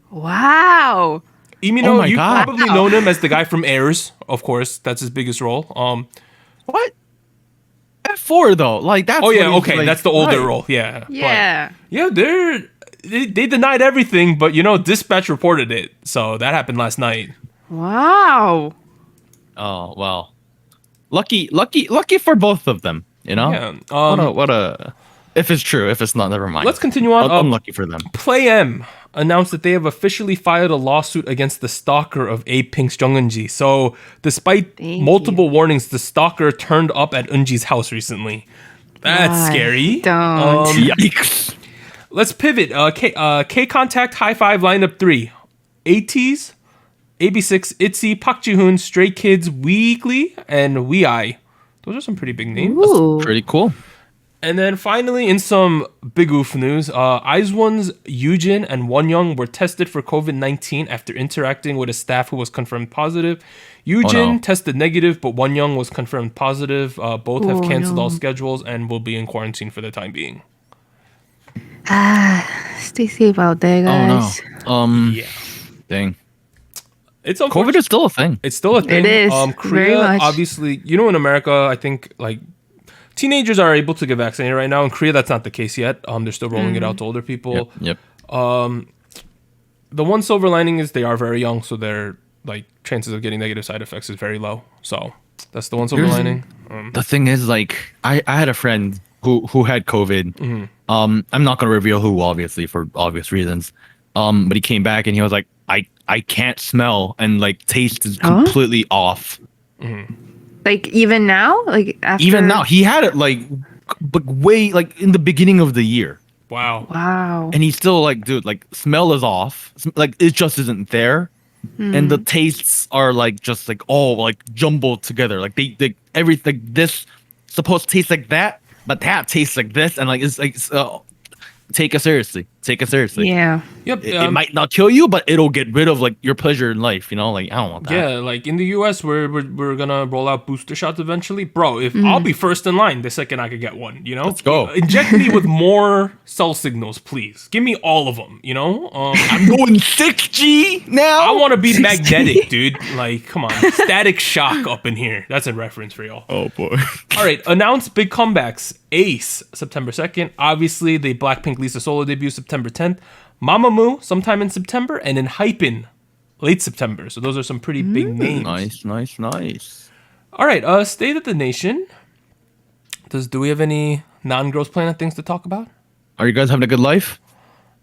Wow. Imino, Oh my you God. probably known him as the guy from Airs, of course. That's his biggest role. What? F4 though, like that's. Oh yeah, what he's okay, like- that's the older right. role. Yeah. But- Yeah. yeah, they denied everything, but Dispatch reported it, so that happened last night. Wow. Oh well, lucky for both of them. You know. Yeah. What a. If it's true, if it's not, never mind. Let's continue on. Unlucky for them. Play M announced that they have officially filed a lawsuit against the stalker of A Pink's Jung Eunji. So, despite Thank multiple warnings, the stalker turned up at Eunji's house recently. That's God, scary. don't. Yikes. Let's pivot. K Contact High Five lineup 3. ATEEZ, AB6, ITZY, Park Ji-hoon, Stray Kids, Weekly, and WeI. Those are some pretty big names. Ooh. Pretty cool. And then finally, in some big oof news, IZ*ONE's Yoojin and Wonyoung were tested for COVID-19 after interacting with a staff who was confirmed positive. Yoojin tested negative, but Wonyoung was confirmed positive. Both have canceled all schedules and will be in quarantine for the time being. Stay safe out there, guys. Oh no. Yeah. Dang. It's COVID unfortunate. is still a thing. It's still a thing. is, Korea, very much. obviously, in America, I think teenagers are able to get vaccinated right now. In Korea, that's not the case yet. They're still rolling it out to older people. Yep. The one silver lining is they are very young, so their chances of getting negative side effects is very low. So that's the one silver lining. The thing is, I had a friend who had COVID. Mm-hmm. I'm not gonna reveal who, obviously, for obvious reasons. But he came back and he was like, I can't smell and taste is completely off. Like even now, after. Even now, he had it but way in the beginning of the year, Wow. Wow. and he's still dude, smell is off. It just isn't there, and the tastes are just all jumbled together. They everything this supposed to taste like that, but that tastes like this, and it's take it seriously. Take it seriously. Yeah. Yep. It might not kill you, but it'll get rid of your pleasure in life. I don't want that. Yeah, in the US, we're gonna roll out booster shots eventually, bro. If I'll be first in line the second I could get one, Let's go. Inject me with more cell signals, please. Give me all of them. I'm going 6G now. I want to be magnetic, dude. Come on, static shock up in here. That's a reference for y'all. Oh boy. All right, announced big comebacks. Ace, September 2nd. Obviously, the Blackpink Lisa solo debut, September 10th. Mamamoo, sometime in September. And then Hypin, late September. So those are some pretty big names. Nice. All right, State of the Nation. Do we have any non-Girls Planet things to talk about? Are you guys having a good life?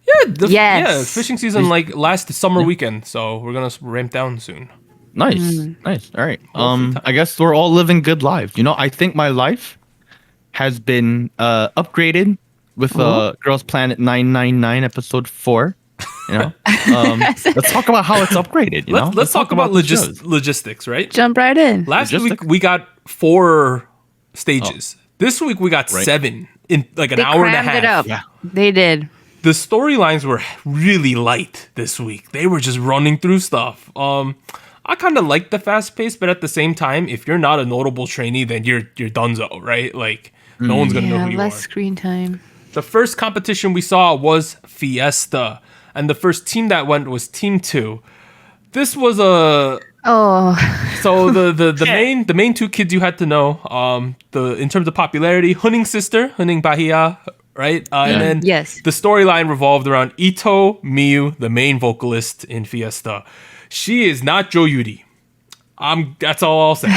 Yeah, Yes. yeah. Fishing season last summer weekend, so we're gonna ramp down soon. Nice. All right. I guess we're all living good lives. I think my life has been upgraded with Girls Planet 999 episode 4. Let's talk about how it's upgraded. Let's talk about the shows. logistics, right? Jump right in. Last Logistics? week we got 4 stages. This week we got 7 in an They hour and a crammed half. it up. Yeah. They did. The storylines were really light this week. They were just running through stuff. I kind of like the fast pace, but at the same time, if you're not a notable trainee, then you're donezo, right? Like no one's gonna know who you less are. screen time. The first competition we saw was Fiesta, and the first team that went was Team 2. This was a so the main two kids you had to know. In terms of popularity, Hunning's sister, Hunning Bahia, right? And then Yes. the storyline revolved around Ito Miyu, the main vocalist in Fiesta. She is not Jo Yuri. That's all I'll say.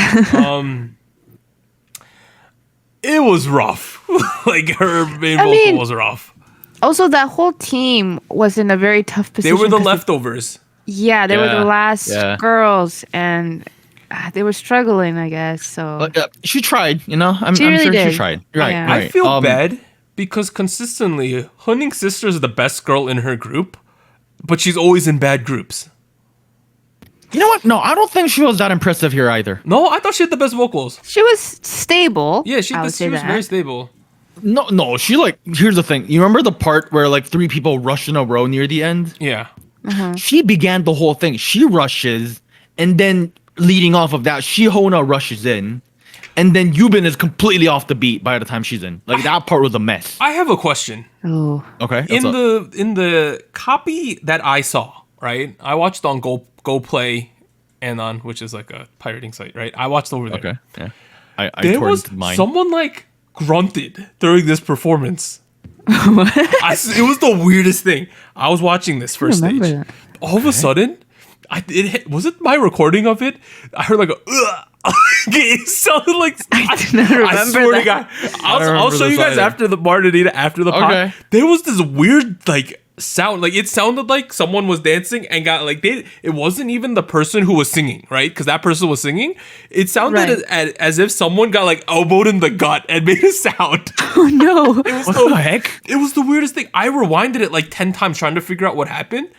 It was rough. Like her main vocal was rough. Also, that whole team was in a very tough They position. were the 'cause leftovers. they were the last Yeah. girls, and they were struggling, I guess. So But she tried, you know. I'm She sure really did. she tried. Right, Yeah. right. I feel bad because consistently, Hunning's sister is the best girl in her group, but she's always in bad groups. You know what? No, I don't think she was that impressive here either. No, I thought she had the best vocals. she was stable. Yeah, she I would was say that. very stable. No, she like. Here's the thing. You remember the part where like 3 people rush in a row near the end? Yeah. She began the whole thing. She rushes, and then leading off of that, Shihona rushes in, and then Yubin is completely off the beat by the time she's in. Like that part was a mess. I have a question. Oh, Okay, In the copy that I saw, right? I watched on Go Play Anon, which is like a pirating site, right? I watched over there. okay, yeah. I There was torrented mine. someone like grunted during this performance. It was the weirdest thing. I was watching this first stage. remember that. All of a sudden, was it my recording of it? I heard like a it sounded like I did not remember I swear that. to God, I'll remember show you this guys either. after the Martinita after the pod. Okay. There was this weird like sound, like it sounded like someone was dancing and got like it wasn't even the person who was singing, right? Because that person was singing. It sounded Right. as if someone got like elbowed in the gut and made a sound. oh no! What the heck? It was the weirdest thing. I rewinded it like 10 times trying to figure out what happened.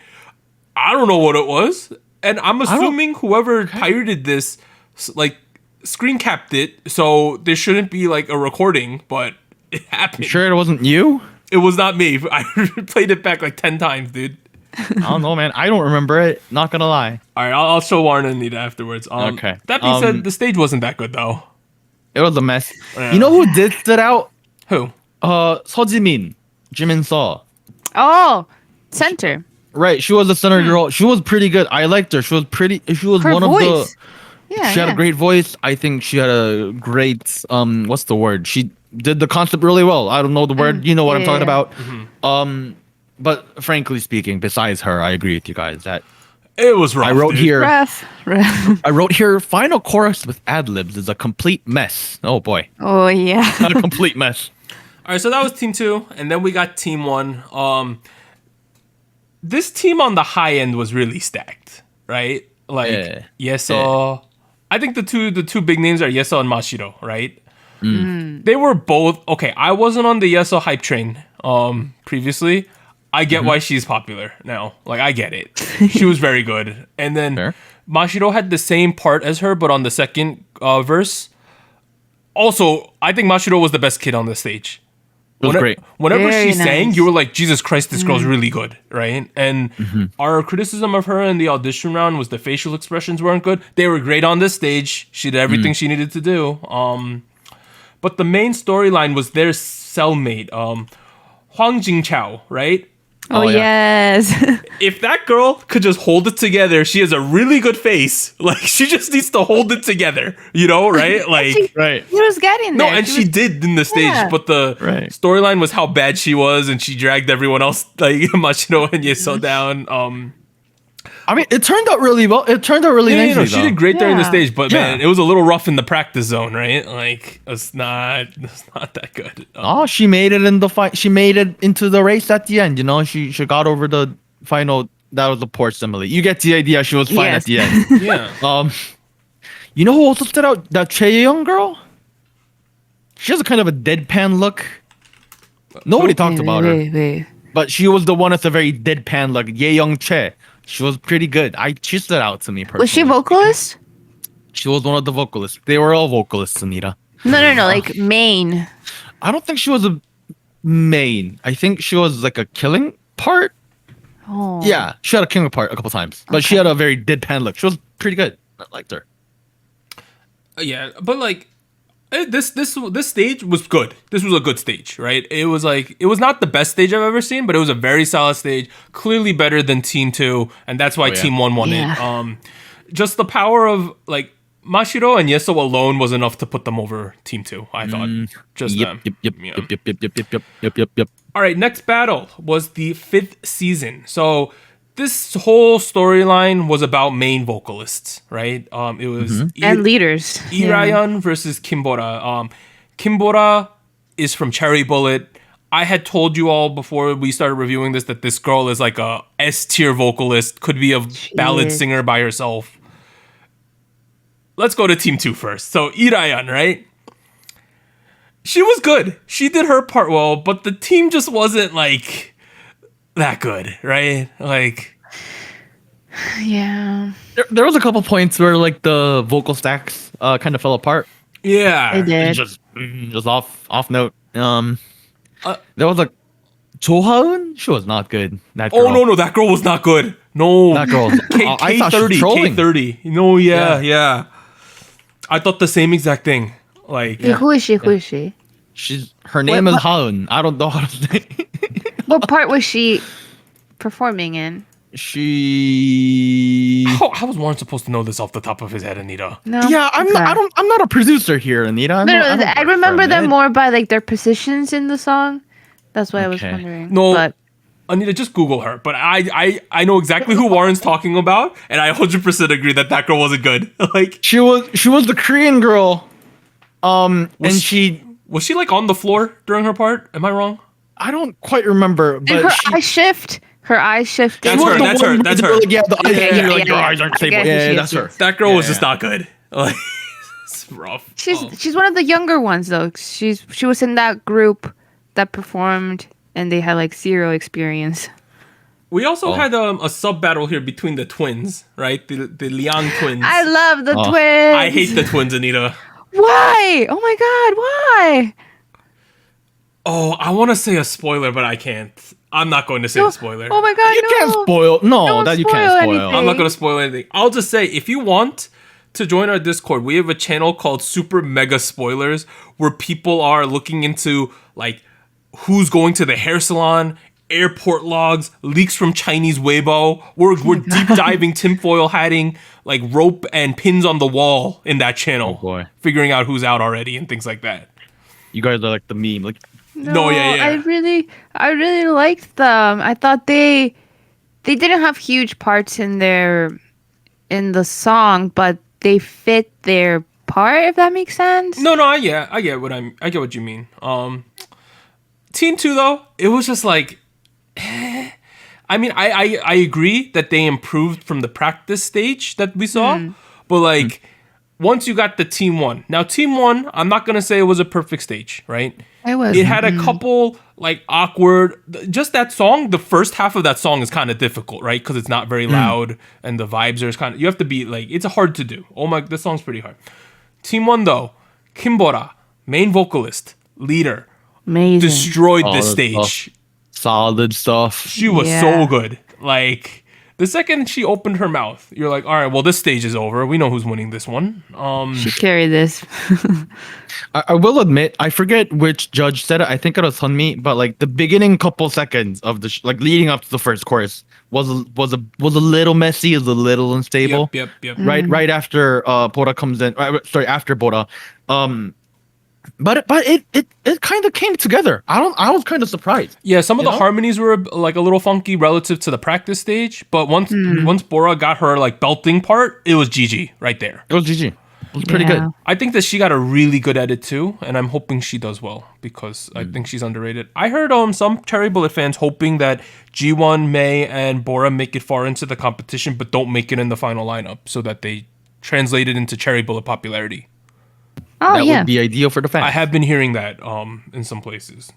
I don't know what it was. And I'm assuming whoever pirated this, like, screen capped it. So there shouldn't be like a recording, but it happened. Sure, it wasn't you. It was not me. I played it back like 10 times, dude. I don't know, man. I don't remember it. Not gonna lie. All right, I'll show Warren and Nita afterwards. Okay. That being said, the stage wasn't that good, though. It was a mess. Yeah. You know who did stood out? Who? Seojimin, Jimin Seo. Oh, center. Right, she was the center girl. She was pretty good. I liked her. She was pretty. She was Her one voice. of the. Yeah, She had a great voice. I think she had a great. What's the word? She did the concept really well. I don't know the word. You know what I'm talking yeah. about. But frankly speaking, besides her, I agree with you guys that It was rough. I wrote dude. here. Rough. I wrote here. Final chorus with ad libs is a complete mess. Oh boy, Oh yeah. not a complete mess. All right, so that was team 2, and then we got team 1. This team on the high end was really stacked, right? Like Yeah. Yeso. I think the two big names are Yeso and Mashiro, right? They were both okay. I wasn't on the Yeso hype train previously. I get why she's popular now. Like I get it. She was very good. And then Fair. Mashiro had the same part as her, but on the second verse. Also, I think Mashiro was the best kid on the stage. It was great. Whenever Very she sang, nice. you were like, Jesus Christ, this girl's really good, right? And our criticism of her in the audition round was the facial expressions weren't good. They were great on this stage. She did everything she needed to do. But the main storyline was their cellmate, Hwang Jingchao, right? Oh, Oh, yeah. yes. If that girl could just hold it together, she has a really good face. Like, she just needs to hold it together, you know, right? Like, Right. She was getting no, there. and she did in the stage, Yeah. but the Right. storyline was how bad she was, and she dragged everyone else, like Machino and Yeso down. I mean, it turned out really well. It turned out really Yeah, nicely. she did great during the Yeah. stage, but Yeah. man, it was a little rough in the practice zone, right? Like, it's not that good. Oh, she made it in the fight. She made it into the race at the end. You know, she got over the final. That was the poor simile. You get the idea. She was fine Yes. at the end. Yeah. You know who also stood out? That Chaeyoung girl. She has a kind of a deadpan look. Nobody talked about her, Wait. but she was the one with a very deadpan look. Yeyoung Che. She was pretty good. She stood out to me personally. Was she vocalist? She was one of the vocalists. They were all vocalists, Anita. No. Like main. I don't think she was a main. I think she was like a killing part. Oh. Yeah, she had a king part a couple times, but she had a very deadpan look. She was pretty good. I liked her. Yeah, but like this stage was good. This was a good stage, right? It was not the best stage I've ever seen, but it was a very solid stage. Clearly better than Team 2, and that's why Team 1 won it. Just the power of like Mashiro and Yeso alone was enough to put them over Team 2, I thought. Just them. Yep. All right, next battle was the 5th season. So this whole storyline was about main vocalists, right? It was And leaders. Irayan versus Kimbora. Kimbora is from Cherry Bullet. I had told you all before we started reviewing this that this girl is like a S tier vocalist, could be a ballad singer by herself. Let's go to Team 2 first. So Irayan, right? She was good. She did her part well, but the team just wasn't like that good, right? Like, Yeah. There was a couple points where like the vocal stacks kind of fell apart. yeah. They did. Just off note. There was like Johaun. She was not good. That girl. Oh no, that girl was not good. No, That girl. I thought she was K30, trolling. K30. No, yeah. I thought the same exact thing. Like, Who is she? Who is she? Her name is what- Haun. I don't know how to say. What part was she performing in? She. how was Warren supposed to know this off the top of his head, Anita? No. Yeah, I'm Okay. not. I'm not a producer here, Anita. I remember them more by like their positions in the song. That's why I was Okay. wondering. No, But Anita, just Google her. But I know exactly who Warren's talking about, and I 100% agree that girl wasn't good. Like, She was the Korean girl. And she. was she like on the floor during her part? Am I wrong? I don't quite remember, did but her eye shift? Her eyes shifted. That's her, that's her, that's her. Yeah, the eyes. Yeah, you're like, yeah, your yeah. eyes aren't I stable. get who Yeah, she is, that's her. yes. That girl was Yeah, just yeah. not good. Like, it's rough. She's one of the younger ones though. She was in that group that performed and they had like zero experience. We also had a sub battle here between the twins, right? The Liang twins. I love the twins. I hate the twins, Anita. Why? Oh my god, why? Oh, I want to say a spoiler, but I can't. I'm not going to say a spoiler. Oh my god, You no. can't spoil. No, Don't that you can't spoil spoil. anything. I'm not going to spoil anything. I'll just say, if you want to join our Discord, we have a channel called Super Mega Spoilers, where people are looking into like who's going to the hair salon, airport logs, leaks from Chinese Weibo. We're deep diving, tinfoil hatting, like rope and pins on the wall in that channel. Oh, boy. Figuring out who's out already and things like that. You guys are like the meme. Like, No, yeah. I really liked them. I thought they didn't have huge parts in the song, but they fit their part, if that makes sense. No, I get what you mean. Team 2 though, it was just like I mean, I agree that they improved from the practice stage that we saw, but like once you got the Team 1. Now Team 1, I'm not going to say it was a perfect stage, right? It was. It had a couple like awkward, just that song, the first half of that song is kind of difficult, right? Because it's not very loud and the vibes are kind of, you have to be like, it's hard to do. Oh my, this song's pretty hard. Team 1 though, Kimbora, main vocalist, leader, Amazing. destroyed Oh, the that's stage. solid stuff. She was Yeah. so good. Like, the second she opened her mouth, you're like, all right, well, this stage is over. We know who's winning this one. She carried this. I will admit, I forget which judge said it. I think it was Sunmi, but like the beginning couple seconds of the like leading up to the first chorus was a little messy, is a little unstable. Yep. Right after Bora comes in. After Bora. But it kind of came together. I was kind of surprised. Yeah, some of the know? harmonies were like a little funky relative to the practice stage, but once Bora got her like belting part, it was GG right there. It was GG. It was pretty Yeah. good. I think that she got a really good edit too, and I'm hoping she does well because I think she's underrated. I heard some Cherry Bullet fans hoping that G1, May, and Bora make it far into the competition, but don't make it in the final lineup, so that they translate it into Cherry Bullet popularity. Oh That yeah. would be ideal for the fans. I have been hearing that in some places.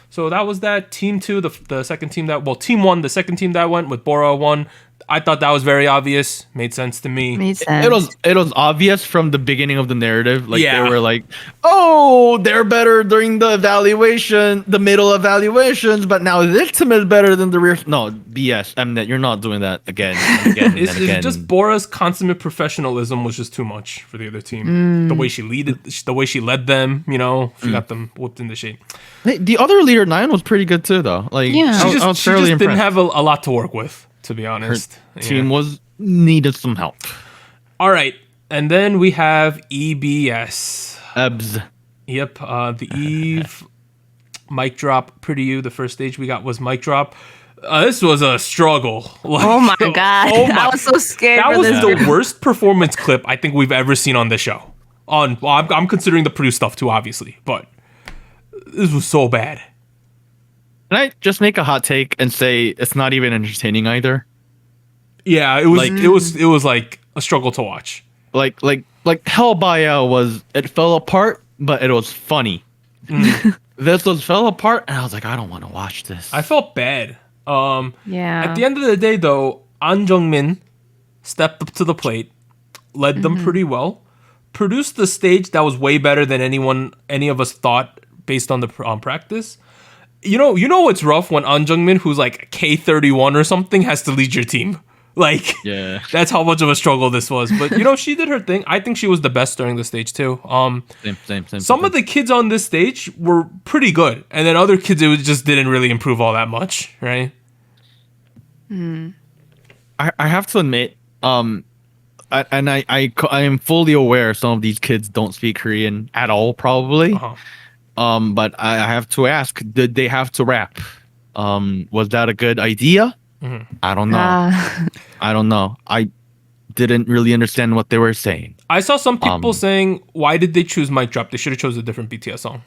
So that was that. Team 2, the second team that, well, Team 1, the second team that went with Bora 1. I thought that was very obvious. Made sense to me. Made sense. It was obvious from the beginning of the narrative. Like Yeah. they were like, oh, they're better during the evaluation, the middle evaluations, but now the ultimate is better than the rear. No, BS. Mnet, you're not doing that again and again and It's again. just Bora's consummate professionalism was just too much for the other team. The way she led them, she got them whooped into shape. Hey, the other leader, Nine, was pretty good too, though. Like, Yeah. She I was just fairly didn't impressed. have a lot to work with, to be honest. Team Yeah. was needed some help. All right, and then we have EBS. Ebs. Yep, the Eve mic drop. Pretty You. The first stage we got was mic drop. This was a struggle. Oh my god! I was so scared. That for was this the worst performance clip I think we've ever seen on this show. I'm considering the produced stuff too, obviously, but this was so bad. Can I just make a hot take and say it's not even entertaining either? Yeah, it was like a struggle to watch. Like Hell by L was, it fell apart, but it was funny. This was fell apart, and I was like, I don't want to watch this. I felt bad. Yeah. At the end of the day, though, An Jung-min stepped up to the plate, led them pretty well, produced the stage that was way better than any of us thought based on the practice. You know what's rough when An Jung-min, who's like K31 or something, has to lead your team. Like, Yeah. that's how much of a struggle this was. But she did her thing. I think she was the best during the stage too. Same. Some of the kids on this stage were pretty good, and then other kids just didn't really improve all that much, right? I have to admit, I am fully aware some of these kids don't speak Korean at all, probably. Uh-huh. But I have to ask, did they have to rap? Was that a good idea? I don't know. I don't know. I didn't really understand what they were saying. I saw some people saying, why did they choose Mic Drop? They should have chosen a different BTS song.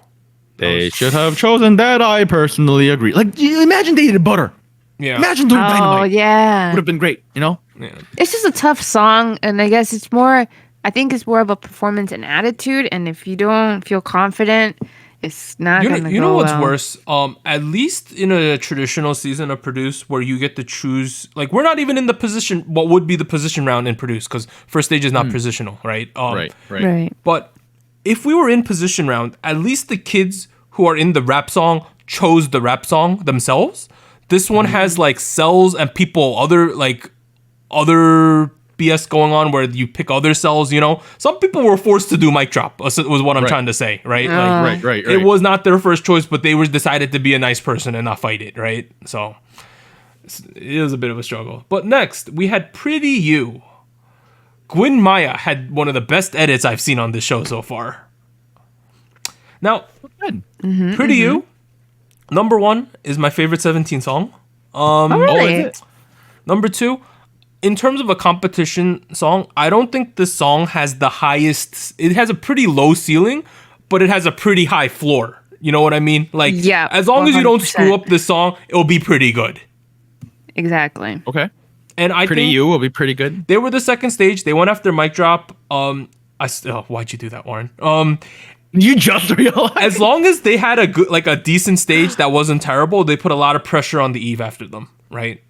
They should have chosen that. I personally agree. Like, you imagine they did Butter. Yeah. Imagine doing Oh Dynamite. yeah. Would have been great, Yeah. It's just a tough song, and I guess it's more. I think it's more of a performance and attitude. And if you don't feel confident, it's not gonna go You know what's well. worse? At least in a traditional season of Produce where you get to choose, like, we're not even in the position, what would be the position round in Produce, because first stage is not positional, right? Right. But if we were in position round, at least the kids who are in the rap song chose the rap song themselves. This one has like cells and people, other BS going on where you pick other cells, Some people were forced to do mic drop, was what I'm trying to say, right? Right. It was not their first choice, but they were decided to be a nice person and not fight it, right? So it was a bit of a struggle. But next, we had Pretty You. Gwyn Maya had one of the best edits I've seen on this show so far. Now, Good. Pretty You, number 1 is my favorite 17 song. Really? Number 2, in terms of a competition song, I don't think this song has the highest. It has a pretty low ceiling, but it has a pretty high floor. You know what I mean? Like, Yeah, as long as you don't 100%. screw up this song, it'll be pretty good. Exactly. Okay. And I Pretty think You will be pretty good. they were the second stage. They went after mic drop. Why'd you do that, Warren? You just realized. As long as they had a decent stage that wasn't terrible, they put a lot of pressure on the Eve after them, right?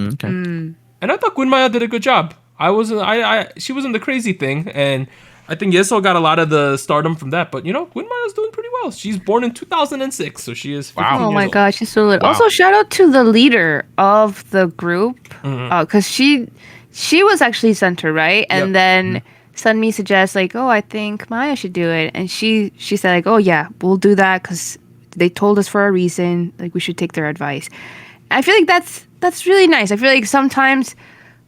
Okay. And I thought Gwyn Maya did a good job. She wasn't the crazy thing, and I think Yeso got a lot of the stardom from that. But Gwyn Maya's doing pretty well. She's born in 2006, so she is 15 Oh years my old. gosh, she's so little. Wow. Also, shout out to the leader of the group, because she was actually center, right? And Yep. then Sunmi suggests like, oh, I think Maya should do it, and she said like, oh yeah, we'll do that because they told us for a reason. Like we should take their advice. I feel like that's really nice. I feel like sometimes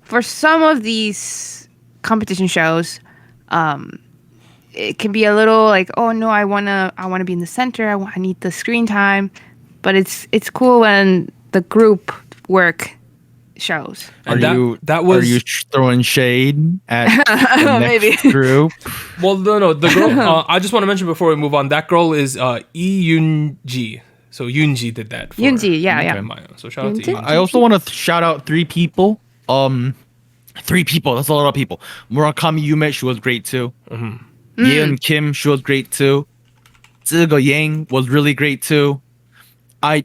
for some of these competition shows, it can be a little like, oh no, I wanna be in the center. I need the screen time, but it's cool when the group work shows. And Are that was you throwing shade at the next Maybe. group? well, no, the girl. I just want to mention before we move on, that girl is Yoonji. So Yoonji did that. For Yoonji, yeah. Gwyn Maya. So shout out to Yoonji? Yoonji. I also want to shout out 3 people. 3 people. That's a lot of people. Murakami Yume, she was great too. Yeon Kim, she was great too. Zhiga Yang was really great too. I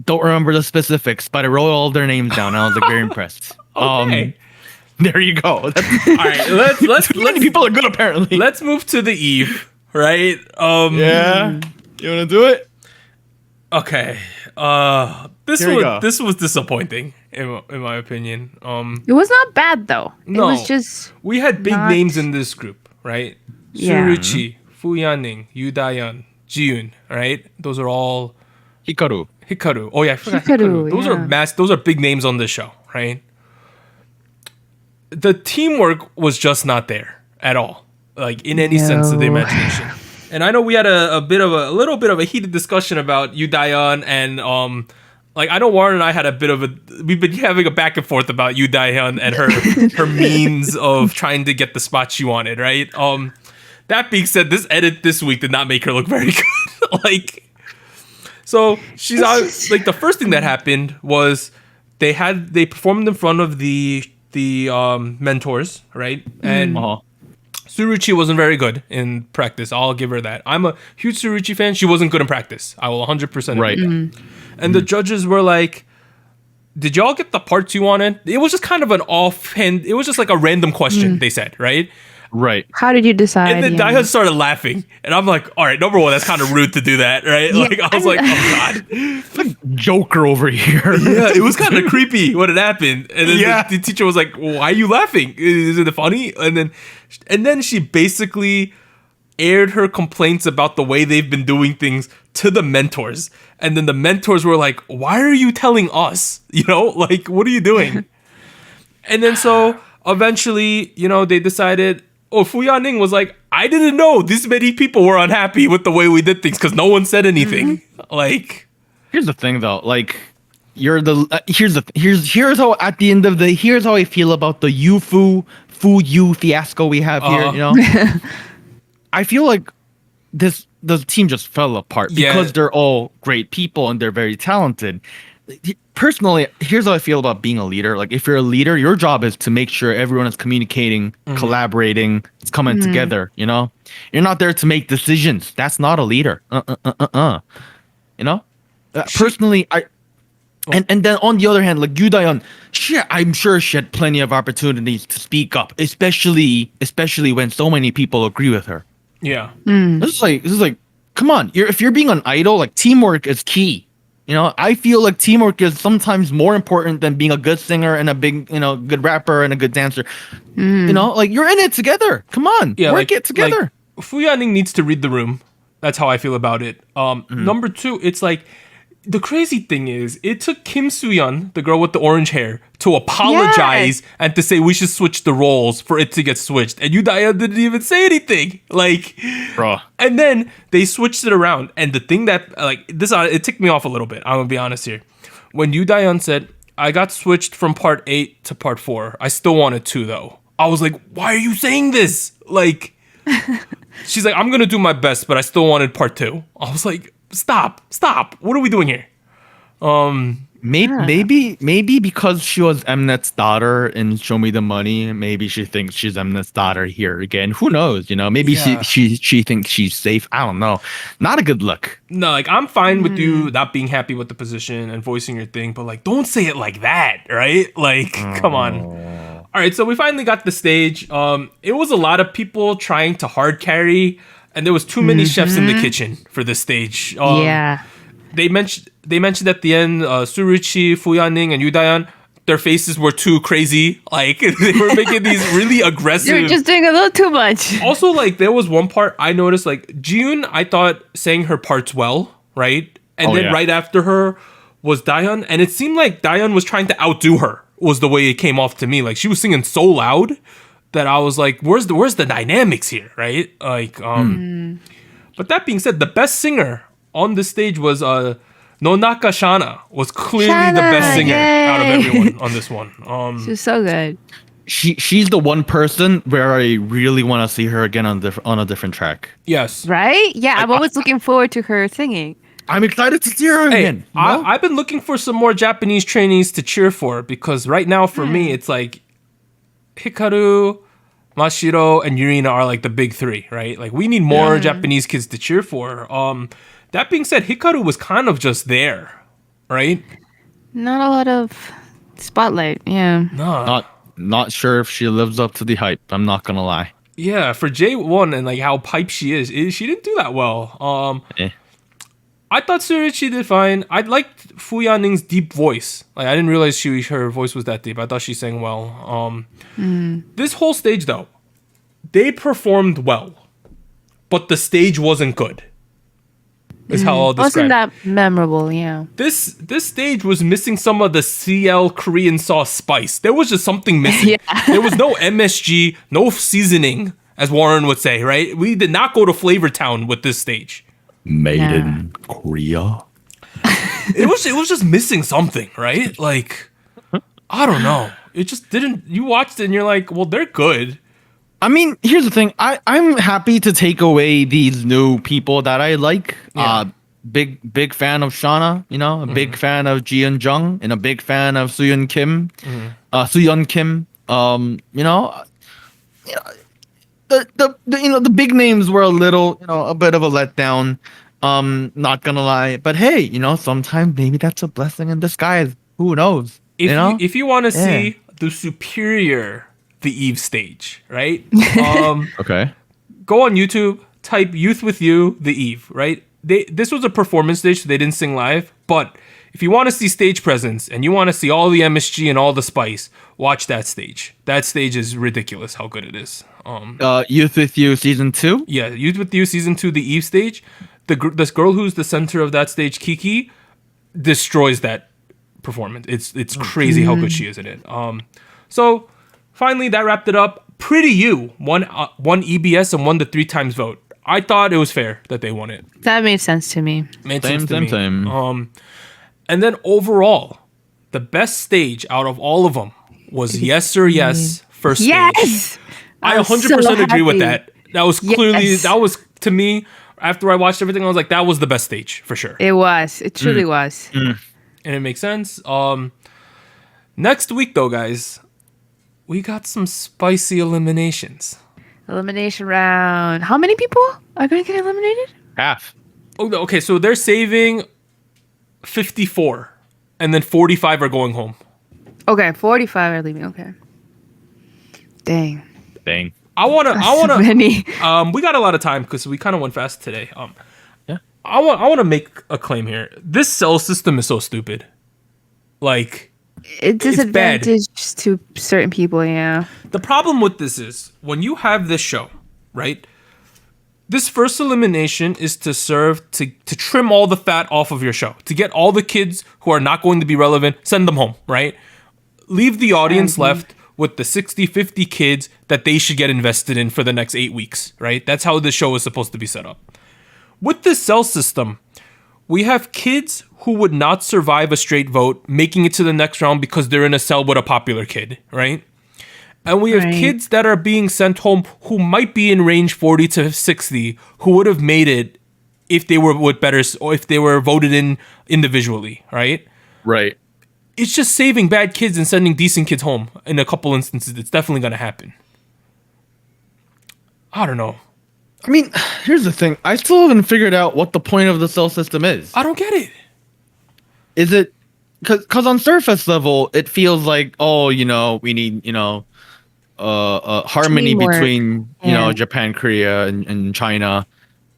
don't remember the specifics, but I wrote all their names down. I was like very impressed. Okay. There you go. All right, let's Too many people are good apparently. let's move to the Eve, right? Yeah. You wanna do it? Okay. Here we go. This was disappointing in my opinion. It was not bad though. No. It was just We had big not- names in this group, right? Yeah. Suruchi, Fu Yaning, Yu Daeyeon, Jiyoon, right? Those are all Hikaru. Hikaru. Oh yeah, I forgot Hikaru, Those yeah. those are big names on this show, right? The teamwork was just not there at all, like in any sense of the No. imagination. And I know we had a little bit of a heated discussion about Yu Daeyeon and like I know Warren and I had we've been having a back and forth about Yu Daeyeon and her means of trying to get the spot she wanted, right? That being said, this edit this week did not make her look very good. Like, so she's like the first thing that happened was they performed in front of the mentors, right? And Suruchi wasn't very good in practice. I'll give her that. I'm a huge Suruchi fan. She wasn't good in practice. I will 100% Right. admit that. And the judges were like, did y'all get the parts you wanted? It was just kind of an offhand, it was just like a random question, they said, right? Right. How did you decide? And then Daehyun started laughing. And I'm like, all right, number one, that's kind of rude to do that, right? Like, I was like, oh, God. Joker over here. Yeah, it was kind of creepy when it happened. And then Yeah. the teacher was like, why are you laughing? Is it funny? And then she basically aired her complaints about the way they've been doing things to the mentors. And then the mentors were like, why are you telling us? You know, like, what are you doing? And then so eventually, you know, they decided, Fu Yaning was like, I didn't know this many people were unhappy with the way we did things because no one said anything. Like, Here's the thing though, like here's how at the end of the here's how I feel about the Fu Yu fiasco we have here, you know? I feel like the team just fell apart because they're all great people and they're very talented. Personally, here's how I feel about being a leader. Like, if you're a leader, your job is to make sure everyone is communicating, collaborating, it's coming together, you know? You're not there to make decisions. That's not a leader. You know? Personally, and then on the other hand, like Yu Daeyeon, I'm sure she had plenty of opportunities to speak up, especially when so many people agree with her. yeah. This is like, come on, if you're being an idol, like teamwork is key. You know, I feel like teamwork is sometimes more important than being a good singer and a big, you know, good rapper and a good dancer. You know, like you're in it together. Come on, work it together. Like, Fu Yaning needs to read the room. That's how I feel about it. Number two, it's like the crazy thing is it took Kim Soo-yeon, the girl with the orange hair, to apologize and to say we should switch the roles for it to get switched. And Yu Daeyeon didn't even say anything. Like, Bruh. And then they switched it around. And the thing that, like, it ticked me off a little bit. I'm going to be honest here. When Yu Daeyeon said, I got switched from part 8 to part 4. I still wanted 2, though. I was like, why are you saying this? Like, she's like, I'm going to do my best, but I still wanted part 2. I was like, stop. What are we doing here? Maybe because she was Mnet's daughter in Show Me the Money, maybe she thinks she's Mnet's daughter here again. Who knows? You know, maybe she thinks she's safe. I don't know. Not a good look. No, like, I'm fine with you not being happy with the position and voicing your thing, but like, don't say it like that, right? Like, come on. All right, so we finally got the stage. It was a lot of people trying to hard carry, and there was too many chefs in the kitchen for this stage. They mentioned at the end, Suruchi, Fu Yaning, and Yu Daeyeon, their faces were too crazy. Like, they were making these really aggressive. They were just doing a little too much. Also, like, there was one part I noticed, like, Jiyoon, I thought sang her parts well, right? And then right after her was Daeyeon, and it seemed like Daeyeon was trying to outdo her, was the way it came off to me. Like, she was singing so loud that I was like, where's the dynamics here, right? Like, but that being said, the best singer on the stage was Nonaka Shana was clearly the best singer out of everyone on this one. She's so good. She's the one person where I really want to see her again on a different track. Yes. Right? Yeah, I'm always looking forward to her singing. I'm excited to see her again. I've been looking for some more Japanese trainees to cheer for because right now for me it's like Hikaru, Mashiro, and Yurina are like the big 3, right? Like we need more Japanese kids to cheer for. That being said, Hikaru was kind of just there, right? Not a lot of spotlight. Yeah. Nah. Not sure if she lives up to the hype. I'm not gonna lie. Yeah, for J1 and like how pipe she is, she didn't do that well. I thought Surichi did fine. I liked Fu Yaning's deep voice. Like I didn't realize her voice was that deep. I thought she sang well. This whole stage though, they performed well, but the stage wasn't good. Is how I'll describe Wasn't that memorable? Yeah. This stage was missing some of the CL Korean sauce spice. There was just something missing. Yeah. There was no MSG, no seasoning, as Warren would say, right? We did not go to Flavor Town with this stage. Made in Korea. It was just missing something, right? Like, I don't know. It just didn't. You watched it and you're like, well, they're good. I mean, here's the thing. I'm happy to take away these new people that I like. Yeah. Big fan of Shauna, you know, a big fan of Jiyeon Jung, and a big fan of Sooyeon Kim. Sooyeon Kim. You know, the big names were a bit of a letdown. Not gonna lie, but hey, you know, sometimes maybe that's a blessing in disguise. Who knows? If you want to see the superior The Eve stage, right? Okay. Go on YouTube, type "Youth with You," The Eve, right? This was a performance stage, so they didn't sing live. But if you want to see stage presence and you want to see all the MSG and all the spice, watch that stage. That stage is ridiculous how good it is. Youth with You season 2. Yeah, Youth with You season 2, The Eve stage. This girl who's the center of that stage, Kiki, destroys that performance. It's crazy how good she is in it. So finally that wrapped it up. Pretty You won EBS and won the 3 times vote. I thought it was fair that they won it. That made sense to me. Same. And then overall, the best stage out of all of them was Yes or Yes first stage. Yes. I was 100% so agree with happy. that. That was clearly Yes. that was to me. After I watched everything, I was like, that was the best stage for sure. It was. It truly was. And it makes sense. Next week though, guys, we got some spicy eliminations. Elimination round. How many people are going to get eliminated? Half. Oh, okay, so they're saving 54, and then 45 are going home. Okay, 45 are leaving. Okay. Dang. I wanna. So many. We got a lot of time because we kind of went fast today. Yeah. I want to make a claim here. This cell system is so stupid. Like, It's disadvantage to certain people, yeah. the problem with this is when you have this show, right? This first elimination is to serve to trim all the fat off of your show, to get all the kids who are not going to be relevant, send them home, right? Leave the audience left with the 50 kids that they should get invested in for the next 8 weeks, right? That's how the show is supposed to be set up. With this cell system, we have kids who would not survive a straight vote making it to the next round because they're in a cell with a popular kid, right? And we have Right. kids that are being sent home who might be in range 40 to 60 who would have made it if they were with better or if they were voted in individually, right? Right. It's just saving bad kids and sending decent kids home. In a couple instances, it's definitely going to happen. I don't know. I mean, here's the thing. I still haven't figured out what the point of the cell system is. I don't get it. Is it because on surface level it feels like, oh, you know, we need, you know, harmony Teamwork. between, you know, Yeah. Japan, Korea, and China.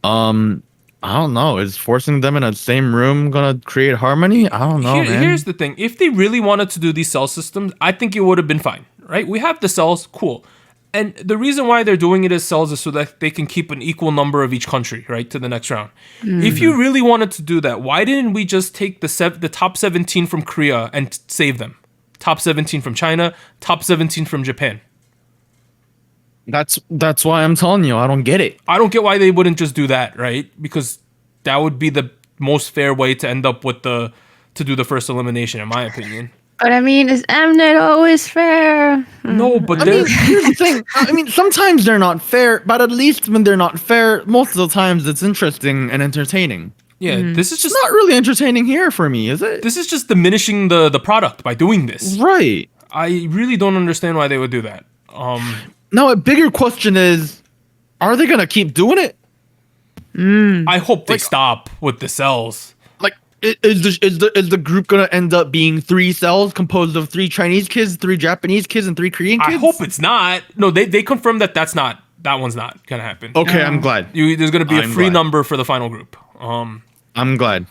I don't know. Is forcing them in the same room gonna create harmony? I don't know, man. Here's the thing. If they really wanted to do these cell systems, I think it would have been fine, right? We have the cells, cool. And the reason why they're doing it as cells is so that they can keep an equal number of each country, right, to the next round. If you really wanted to do that, why didn't we just take the top 17 from Korea and save them? Top 17 from China, top 17 from Japan. That's why I'm telling you, I don't get it. I don't get why they wouldn't just do that, right? Because that would be the most fair way to end up with to do the first elimination, in my opinion. But I mean, is Mnet always fair? No, but I mean, there's here's the thing. I mean, sometimes they're not fair, but at least when they're not fair, most of the times it's interesting and entertaining. yeah, this is It's just not really entertaining here for me, is it? this is just diminishing the product by doing this. Right. I really don't understand why they would do that. Now, a bigger question is, are they gonna keep doing it? I hope they stop with the cells. Like, is the group gonna end up being 3 cells composed of 3 Chinese kids, 3 Japanese kids, and 3 Korean kids? I hope it's not. No, they confirmed that that one's not gonna happen. Okay, I'm glad. There's gonna be a I'm free glad. number for the final group. I'm glad.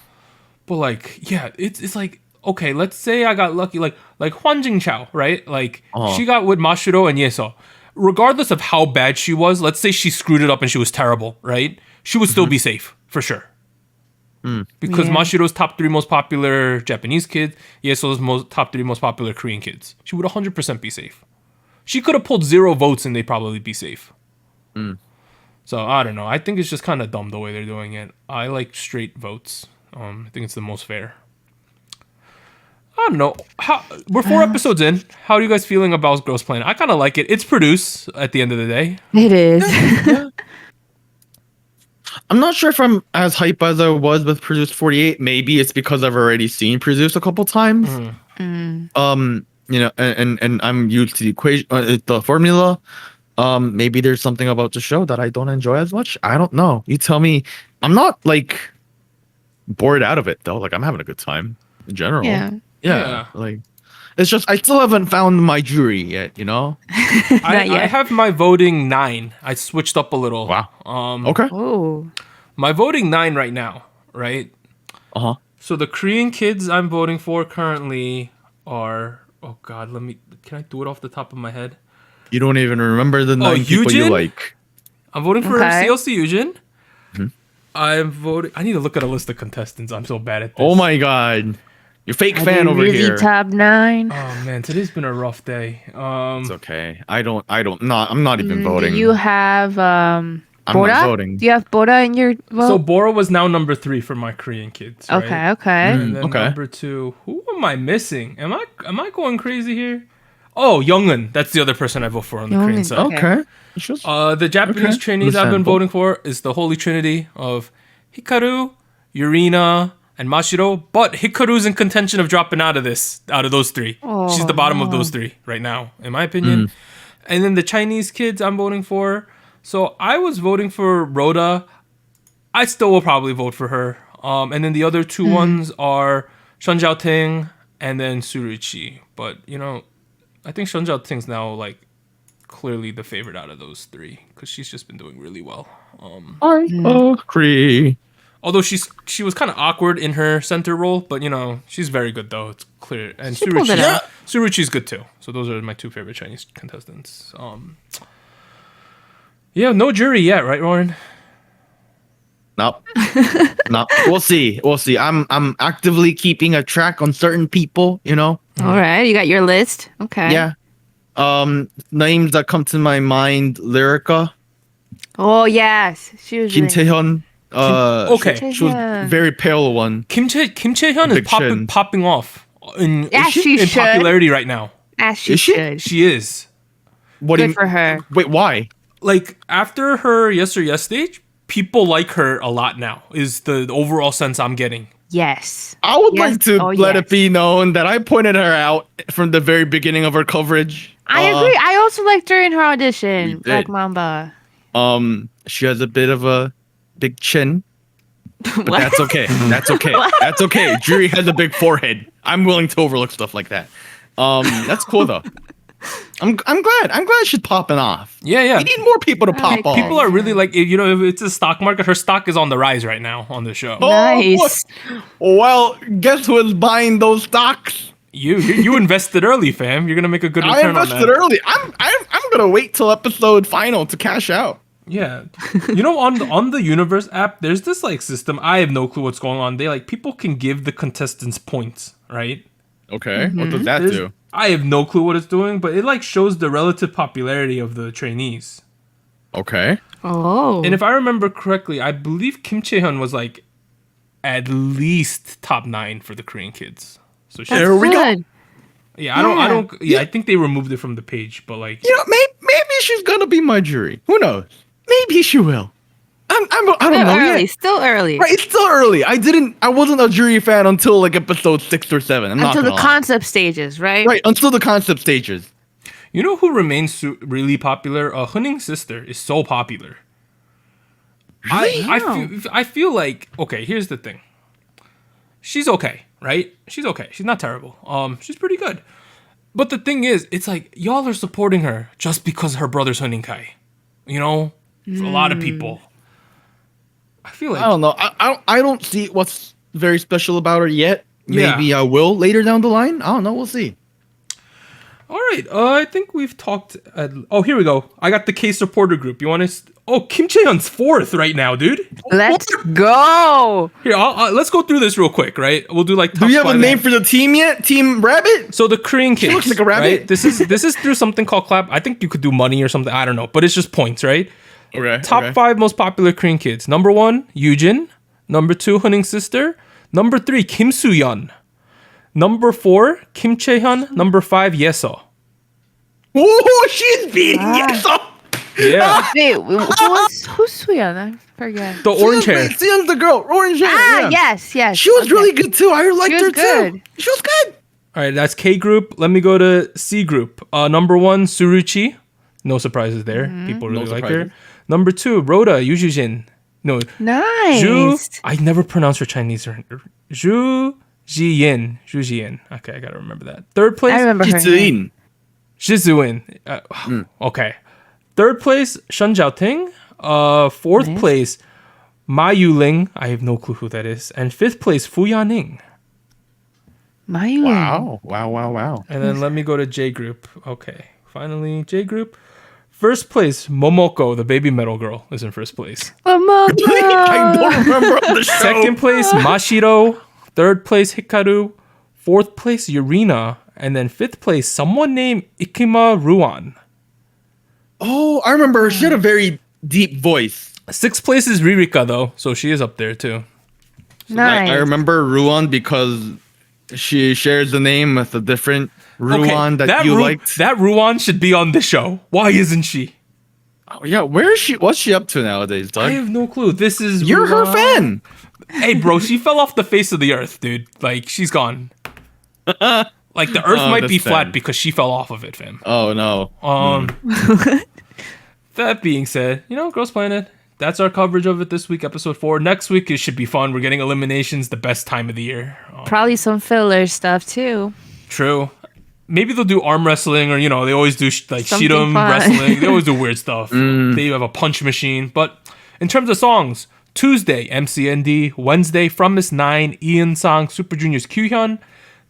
But like, yeah, it's like, okay, let's say I got lucky, like Hwan Jingchao, right? Like she got with Mashiro and Yeso. Regardless of how bad she was, let's say she screwed it up and she was terrible, right? She would still be safe for sure. Because Mashiro's top 3 most popular Japanese kids, Yeso's top 3 most popular Korean kids. She would 100% be safe. She could have pulled 0 votes and they'd probably be safe. So I don't know. I think it's just kind of dumb the way they're doing it. I like straight votes. I think it's the most fair. I don't know. We're 4 episodes in. How are you guys feeling about Girls Planet? I kind of like it. It's produced at the end of the day. It is. I'm not sure if I'm as hype as I was with Produce 48. Maybe it's because I've already seen Produce a couple times. You know, and I'm used to the equation, the formula. Maybe there's something about the show that I don't enjoy as much. I don't know. You tell me. I'm not like bored out of it though. Like I'm having a good time in general. Yeah. Like it's just I still haven't found my jury yet. You know. I have my voting 9. I switched up a little. Wow. Okay. Oh. My voting 9 right now. Right. So the Korean kids I'm voting for currently are. Oh God. Can I do it off the top of my head? You don't even remember the 9 people you Yujin? like. I'm voting for Okay. CLC Yujin. I'm voting. I need to look at a list of contestants. I'm so bad at this. Oh my god. You're fake fan over really here. top 9. Oh man, today's been a rough day. It's okay. I'm not even voting. Do you have I'm Bora? not voting. Do you have Bora in your vote? So Bora was now number 3 for my Korean kids. Right? Okay. And then Okay. number 2. Who am I missing? Am I going crazy here? Oh, Youngun. That's the other person I vote for on the Korean Youngun. side. Okay. It's just- The Japanese Okay. trainees I've been Understandable. voting for is the Holy Trinity of Hikaru, Yurina, and Mashiro. But Hikaru's in contention of dropping out of those 3. She's the bottom of those 3 right now, in my opinion. And then the Chinese kids I'm voting for. So I was voting for Rhoda. I still will probably vote for her. And then the other 2 ones are Shun Jiaoting and then Suruichi. But, you know, I think Shun Jiaoting's now, like, clearly the favorite out of those 3 because she's just been doing really well. I agree. Although she was kind of awkward in her center role, but, you know, she's very good, though. It's clear. And She pulled it out. Suruichi's good, too. So those are my 2 favorite Chinese contestants. Yeah, no jury yet, right, Warren? Nope. Nope. We'll see. I'm actively keeping a track on certain people, you know? All right, you got your list. Okay. Yeah. Names that come to my mind, Lyrica, Oh yes, she was. Kim really- Taehyun. Okay. She was Yeah. very pale one. Kim Chae-hyun is Big chin. popping off in she should. popularity right now. As she Is she? should. She is. What do Good you for her. Wait, why? Like, after her Yes or Yes stage, people like her a lot now, is the overall sense I'm getting. Yes. I would Yes. like to Oh, let yes. it be known that I pointed her out from the very beginning of her coverage. I agree. I also liked her in her audition, We did. Black Mamba. She has a bit of a big chin, but What? that's okay. That's okay. That's okay. Jury has a big forehead. I'm willing to overlook stuff like that. That's cool though. I'm glad. I'm glad she's popping off. Yeah. We need more people to pop like off. People are really like, you know, if it's a stock market, her stock is on the rise right now on the show. Oh, Nice. well, guess who is buying those stocks? You invested early, fam. You're gonna make a good I return on invested that. early. I'm gonna wait till episode final to cash out. Yeah, you know, on the Universe app, there's this like system. I have no clue what's going on. They like people can give the contestants points, right? Okay, what does that There's- do? I have no clue what it's doing, but it like shows the relative popularity of the trainees. Okay. Oh. And if I remember correctly, I believe Kim Chae-hyun was like at least top 9 for the Korean kids. So she, That's There we go. good. yeah, I think they removed it from the page, but like, You know, maybe she's gonna be my jury. Who knows? Maybe she will. I don't Still know early. yet. Still early. Right, it's still early. I wasn't a jury fan until like episode 6 or 7. I'm not Until the gonna lie. concept stages, right? Right, until the concept stages. you know who remains really popular? Huning's sister is so popular. Really? I feel like, okay, here's the thing. she's okay, right? She's okay. She's not terrible. She's pretty good. But the thing is, it's like y'all are supporting her just because her brother's Huninkai. You know, for a lot of people. I feel like I don't know. I don't see what's very special about her yet. Yeah. Maybe I will later down the line. I don't know. We'll see. All right. I think we've talked. Oh, here we go. I got the K supporter group. You want to? Oh, Kim Chae-hyun's 4th right now, dude. Let's go. Here, let's go through this real quick, right? We'll do like. Do you have a name for the team yet? Team Rabbit? So the Korean kids. She looks like a rabbit. Right? This is through something called Clap. I think you could do money or something. I don't know, but it's just points, right? Okay. Top 5 most popular Korean kids. Number 1, Yoojin. Number 2, Huning's sister. Number 3, Kim Soo-yeon. Number 4, Kim Chae-hyun. Number 5, Yeso. Oh, she's beating Yeso. Yeah. Wait, who's Suyeon? I forget. The orange hair. Sion's the girl. Orange hair. yeah. Yes. She was really good too. I liked was her good. too. She was good. All right, that's K group. Let me go to C group. Number 1, Suruchi. No surprises there. People really like her. Number 2, Rhoda Yujin. No, Nice. Zhu. I never pronounce her Chinese. Zhu Jiyin. Zhu Jiyin. Okay, I gotta remember that. 3rd place. I remember her. name. Jizuin. Shizuin. Okay. 3rd place, Shen Jiaoting. 4th place, Ma Yuling. I have no clue who that is. And 5th place, Fu Yaning. Mayuling. Wow. And then let me go to J group. Okay. Finally, J group. 1st place, Momoko, the baby metal girl, is in 1st place. I don't remember the show. 2nd place, Mashiro. 3rd place, Hikaru. 4th place, Yurina. And then 5th place, someone named Ikima Ruan. Oh, I remember her. She had a very deep voice. 6th place is Ririka, though, so she is up there, too. Nice. I remember Ruan because she shares the name with a different Ruan that you liked. That Ruan should be on this show. Why isn't she? Oh, yeah, where is she? What's she up to nowadays, Doug? I have no clue. This is You're her Ruan. fan. Hey, bro, she fell off the face of the earth, dude. Like, she's gone. Like, the earth might be that's flat sad. because she fell off of it, fam. Oh, no. That being said, Girls Planet, that's our coverage of it this week, episode 4. Next week, it should be fun. We're getting eliminations, the best time of the year. Probably some filler stuff too. True. Maybe they'll do arm wrestling or, they always do Something Shiram fun. wrestling. They always do weird stuff. They have a punch machine. But in terms of songs, Tuesday, MCND. Wednesday, From Miss 9, Ian Sang, Super Junior's Kyuhyun.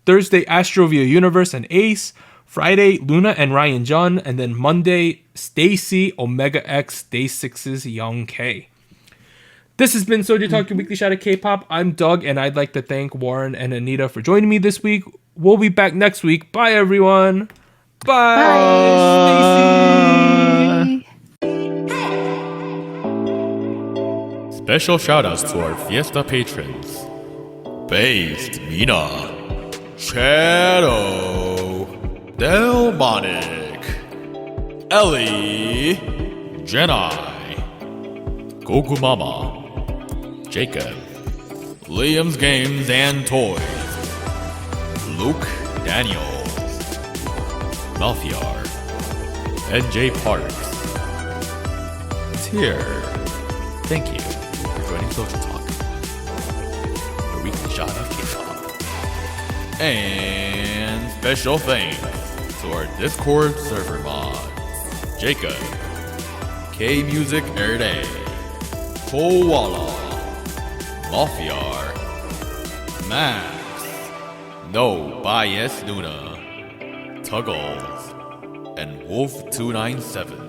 Thursday, Astrovia Universe and Ace. Friday, Luna and Ryan Jun. And then Monday, Stacy, Omega X, Day 6's Young K. This has been SojuTalk, your weekly shot of K-pop. I'm Doug, and I'd like to thank Warren and Anita for joining me this week. We'll be back next week. Bye, everyone. Bye. Special shoutouts to our Fiesta patrons: Based, Mina, Shadow, Delmonic, Ellie, Jedi, Goku Mama, Jacob, Liam's Games and Toys, Luke Daniels, Malfiar, NJ Parks, Tier. Thank you for joining SojuTalk, your weekly shot of K-pop. And special thanks to our Discord server mods: Jacob, K Music Erday, Koala, Malfiar, Max, No Bias Nuna, Tuggles, and Wolf297.